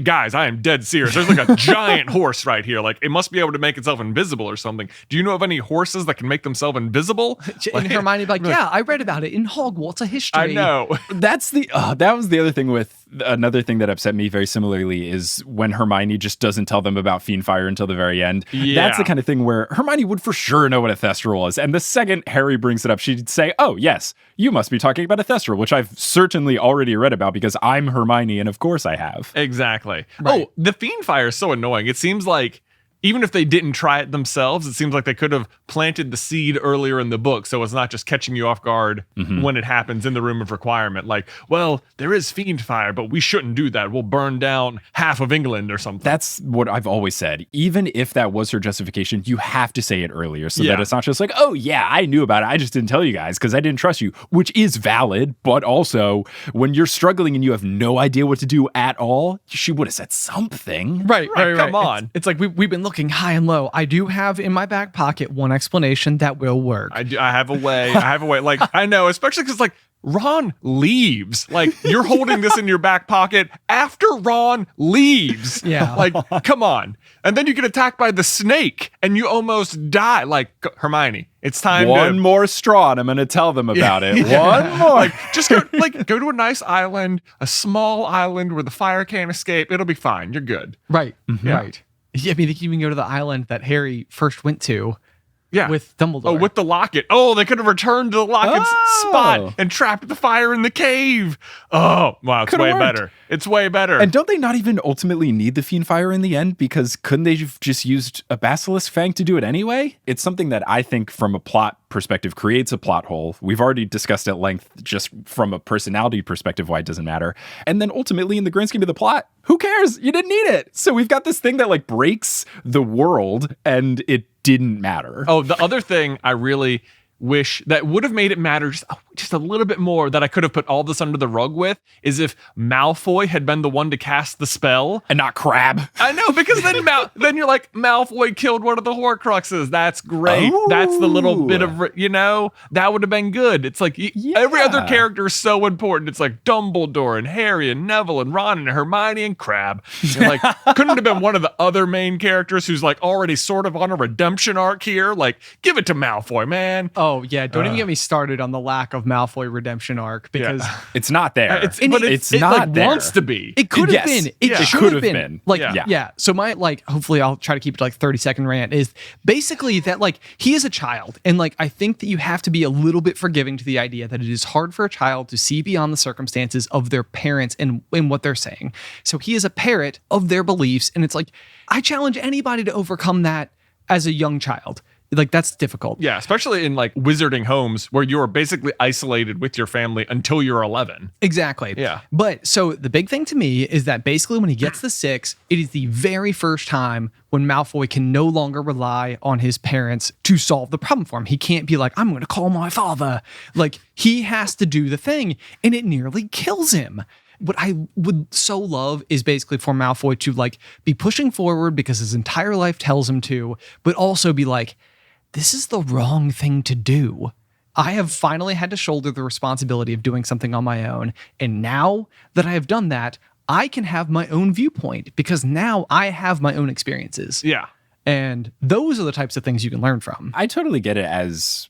guys, I am dead serious. There's like a giant horse right here. Like, it must be able to make itself invisible or something. Do you know of any horses that can make themselves invisible? And Hermione be like, yeah, I read about it in Hogwarts, a history. I know. That's that was the other thing with another thing that upset me very similarly is when Hermione just doesn't tell them about fiendfyre until the very end. Yeah. That's the kind of thing where Hermione would for sure know what a thestral was. And the second Harry brings it up, she'd say, oh, yes, you must be talking about a thestral, which I've certainly already read about because I'm Hermione, and of course I have. Exactly. Right. Oh, the fiendfyre is so annoying. It seems like even if they didn't try it themselves, it seems like they could have planted the seed earlier in the book, so it's not just catching you off guard when it happens in the room of requirement. Like, well, there is fiendfyre, but we shouldn't do that. We'll burn down half of England or something. That's what I've always said. Even if that was her justification, you have to say it earlier so that it's not just like, oh, yeah, I knew about it. I just didn't tell you guys because I didn't trust you, which is valid. But also, when you're struggling and you have no idea what to do at all, she would have said something. Right. Come on. It's like we've been looking high and low. I do have in my back pocket one explanation that will work. I have a way. Like, I know, especially because like Ron leaves. Like, you're holding this in your back pocket after Ron leaves. Yeah. Like, come on. And then you get attacked by the snake and you almost die. Like, Hermione, it's time One more straw and I'm going to tell them about it. One more. Like, just go to a nice island, a small island where the fire can't escape. It'll be fine. You're good. Right. Yeah. Right. Yeah, I mean, they can even go to the island that Harry first went to. Yeah. With Dumbledore. Oh, with the locket. Oh, they could have returned to the locket's spot and trapped the fire in the cave. Oh, wow. It's Could've way worked. better. It's way better. And don't they not even ultimately need the fiendfyre in the end? Because couldn't they have just used a basilisk fang to do it anyway? It's something that I think from a plot perspective creates a plot hole. We've already discussed at length just from a personality perspective why it doesn't matter. And then ultimately in the grand scheme of the plot, who cares? You didn't need it. So we've got this thing that like breaks the world and it didn't matter. Oh, the other thing I really wish that would have made it matter just a little bit more, that I could have put all this under the rug with, is if Malfoy had been the one to cast the spell. And not Crab. I know, because then then you're like, Malfoy killed one of the Horcruxes. That's great. Oh. That's the little bit of, that would have been good. It's like every other character is so important. It's like Dumbledore and Harry and Neville and Ron and Hermione and Crab. You're like, couldn't have been one of the other main characters who's like already sort of on a redemption arc here. Like, give it to Malfoy, man. Oh, yeah. Don't even get me started on the lack of Malfoy redemption arc, because It's not there. It's not like there. wants to be. it could have Yes. been. It Yeah. It should could have have been. been. Like, Yeah. yeah. So my, hopefully I'll try to keep it to 30-second rant is basically that, he is a child. And, I think that you have to be a little bit forgiving to the idea that it is hard for a child to see beyond the circumstances of their parents and what they're saying. So he is a parrot of their beliefs. And it's I challenge anybody to overcome that as a young child. That's difficult. Yeah, especially in wizarding homes where you are basically isolated with your family until you're 11. Exactly. Yeah. But so the big thing to me is that basically when he gets the 6, it is the very first time when Malfoy can no longer rely on his parents to solve the problem for him. He can't be like, I'm going to call my father. He has to do the thing, and it nearly kills him. What I would so love is basically for Malfoy to be pushing forward because his entire life tells him to, but also be like, this is the wrong thing to do. I have finally had to shoulder the responsibility of doing something on my own. And now that I have done that, I can have my own viewpoint because now I have my own experiences. Yeah. And those are the types of things you can learn from. I totally get it as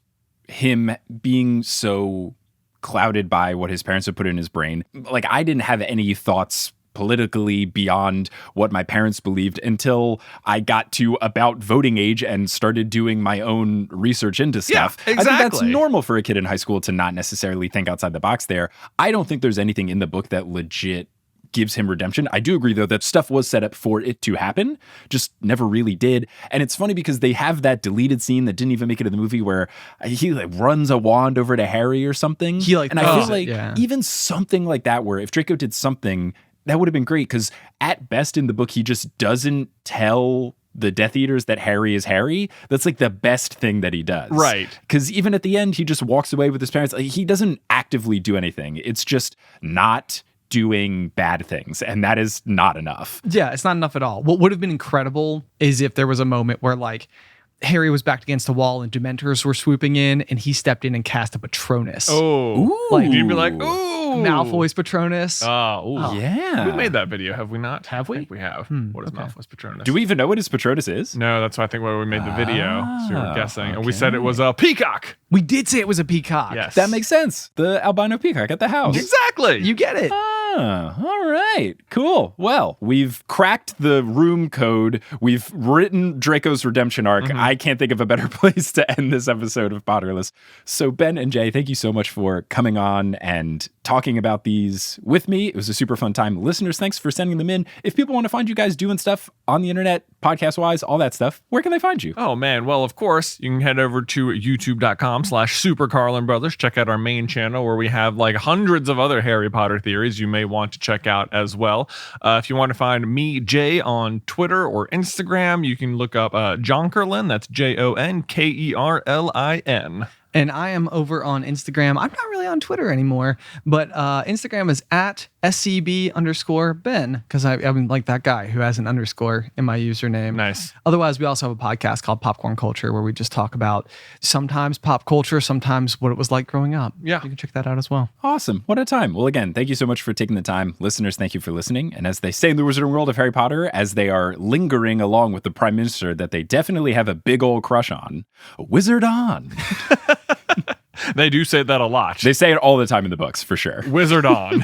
him being so clouded by what his parents have put in his brain. I didn't have any thoughts politically beyond what my parents believed until I got to about voting age and started doing my own research into stuff. Yeah, I think that's exactly. normal for a kid in high school to not necessarily think outside the box there. I don't think there's anything in the book that legit gives him redemption. I do agree, though, that stuff was set up for it to happen, just never really did. And it's funny because they have that deleted scene that didn't even make it in the movie where he runs a wand over to Harry or something. And I feel like even something like that, where if Draco did something, that would have been great, because at best in the book, he just doesn't tell the Death Eaters that Harry is Harry. That's the best thing that he does. Right. Because even at the end, he just walks away with his parents. He doesn't actively do anything. It's just not doing bad things, and that is not enough. Yeah, it's not enough at all. What would have been incredible is if there was a moment where Harry was backed against the wall and Dementors were swooping in and he stepped in and cast a Patronus. Oh. You'd be like, ooh. Malfoy's Patronus. Oh, yeah. We made that video, have we not? Have we? I think we have. What is Malfoy's Patronus? Do we even know what his Patronus is? No, that's why I think why we made the video. So we were guessing. And we said it was a peacock. We did say it was a peacock. Yes. That makes sense. The albino peacock at the house. Exactly. You get it. All right. Cool. Well, we've cracked the room code. We've written Draco's redemption arc. I can't think of a better place to end this episode of Potterless. So Ben and Jay, thank you so much for coming on and talking about these with me. It was a super fun time. Listeners, thanks for sending them in. If people want to find you guys doing stuff on the internet, podcast-wise, all that stuff, where can they find you? Oh, man. Well, of course, you can head over to youtube.com/Super Carlin Brothers. Check out our main channel where we have hundreds of other Harry Potter theories you may want to check out as well. If you want to find me, Jay, on Twitter or Instagram, you can look up Jonkerlin. That's Jonkerlin. And I am over on Instagram. I'm not really on Twitter anymore, but Instagram is at SCB_Ben, because I'm like that guy who has an underscore in my username. Nice. Otherwise, we also have a podcast called Popcorn Culture where we just talk about sometimes pop culture, sometimes what it was like growing up. Yeah. You can check that out as well. Awesome. What a time. Well, again, thank you so much for taking the time. Listeners, thank you for listening. And as they say in the Wizarding World of Harry Potter, as they are lingering along with the Prime Minister that they definitely have a big old crush on, wizard on. They do say that a lot. They say it all the time in the books, for sure. Wizard on.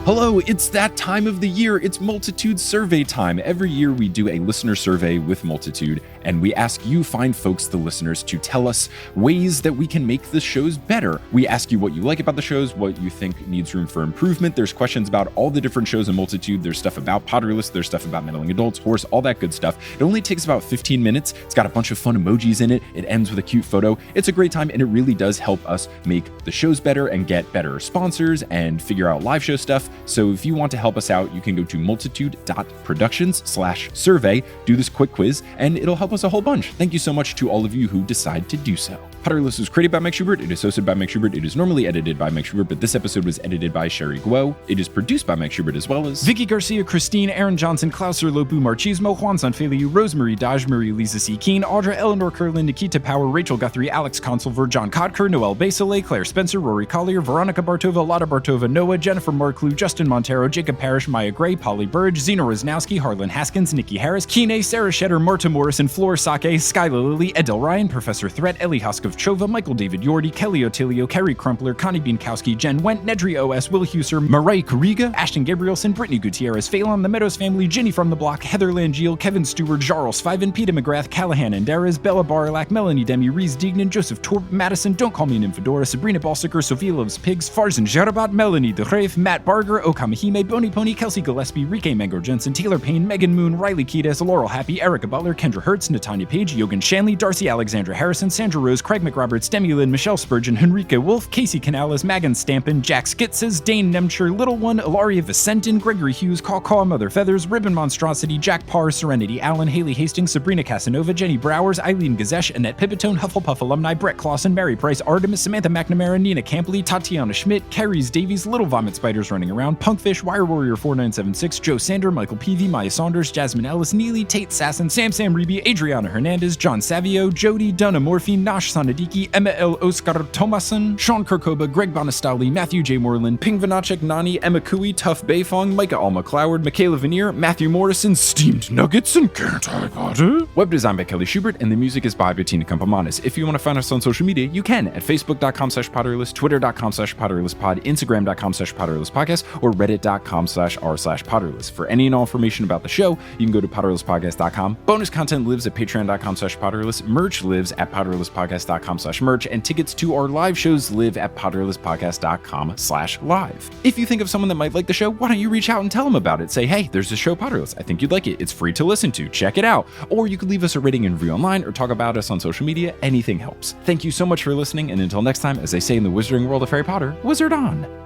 Hello, it's that time of the year. It's Multitude survey time. Every year we do a listener survey with Multitude, and we ask you fine folks, the listeners, to tell us ways that we can make the shows better. We ask you what you like about the shows, what you think needs room for improvement. There's questions about all the different shows in Multitude. There's stuff about Potterless. There's stuff about meddling adults, horse, all that good stuff. It only takes about 15 minutes. It's got a bunch of fun emojis in it. It ends with a cute photo. It's a great time, and it really does help us make the shows better and get better sponsors and figure out live show stuff. So if you want to help us out, you can go to multitude.productions/survey, do this quick quiz, and it'll help us a whole bunch. Thank you so much to all of you who decide to do so. Potterless was created by Mike Schubert. It is hosted by Mike Schubert. It is normally edited by Mike Schubert, but this episode was edited by Sherry Guo. It is produced by Mike Schubert as well as Vicky Garcia, Christine, Aaron Johnson, Klauser, Lopu, Marchismo, Juan Sanfeliu, Rosemary Dodge, Marie Lisa C. Keene, Audra, Eleanor Curlin, Nikita Power, Rachel Guthrie, Alex Consulver, John Kodker, Noel Basile, Claire Spencer, Rory Collier, Veronica Bartova, Lotta Bartova, Noah, Jennifer Marklew, Justin Montero, Jacob Parrish, Maya Gray, Polly Burge, Zena Rosnowski, Harlan Haskins, Nikki Harris, Kine, Sarah Shetter, Marta Morrison, Flor Sake, Skyla Lilly, Edel Ryan, Professor Threat, Ellie Hoskov-Chova, Michael David Yordi, Kelly Otilio, Kerry Crumpler, Connie Bienkowski, Jen Went, Nedry OS, Will Huser, Mariah Kariga, Ashton Gabrielson, Brittany Gutierrez, Phelan, The Meadows Family, Ginny from the Block, Heather Langeal, Kevin Stewart, Jarl Sviven, Peter McGrath, Callahan Andares, Bella Barlack, Melanie Demi, Reese Deignan, Joseph Torp, Madison, Don't Call Me an Infodora, Sabrina Balsicker, Sophia Loves Pigs, Farzan Jarabat, Melanie DeGrave, Matt Barger, Okamahime, Bony Pony, Kelsey Gillespie, Rike Mango Jensen, Taylor Payne, Megan Moon, Riley Kiedis, Laurel Happy, Erica Butler, Kendra Hertz, Natanya Page, Yogan Shanley, Darcy Alexandra Harrison, Sandra Rose, Craig McRoberts, Demi Lynn, Michelle Spurgeon, Henrique Wolf, Casey Canales, Megan Stampin, Jack Skitzes, Dane Nemcher, Little One, Ilaria Vicentin, Gregory Hughes, Caw Mother Feathers, Ribbon Monstrosity, Jack Parr, Serenity Allen, Haley Hastings, Sabrina Casanova, Jenny Browers, Eileen Gazesh, Annette Pipitone, Hufflepuff alumni, Brett Clausen, Mary Price, Artemis, Samantha McNamara, Nina Campley, Tatiana Schmidt, Carries Davies, Little Vomit Spiders Running Around, Punkfish, Wire Warrior 4976, Joe Sander, Michael Peavy, Maya Saunders, Jasmine Ellis, Neely, Tate Sasson, Sam Reeby, Adriana Hernandez, John Savio, Jody, Donna Morphine, Nash Sanadiki, Emma L. Oscar Thomason, Sean Kirkoba, Greg Bonastali, Matthew J. Moreland, Ping Vanacek, Nani, Emma Cooey, Tuff Bayfong, Micah Alma Cloward, Michaela Veneer, Matthew Morrison, Steamed Nuggets, and Can't Harry Potter. Web design by Kelly Schubert, and the music is by Bettina Campomanes. If you want to find us on social media, you can at facebook.com/Potterless, twitter.com/PotterlessPod, instagram.com/PotterlessPodcast, or reddit.com/r/Potterless. For any and all information about the show, you can go to PotterlessPodcast.com. Bonus content lives at patreon.com/Potterless. Merch lives at PotterlessPodcast.com/merch, and tickets to our live shows live at PotterlessPodcast.com/live. If you think of someone that might like the show, why don't you reach out and tell them about it? Say, hey, there's a show Potterless. I think you'd like it. It's free to listen to. Check it out. Or you could leave us a rating and review online or talk about us on social media. Anything helps. Thank you so much for listening, and until next time, as they say in the Wizarding World of Harry Potter, Wizard on!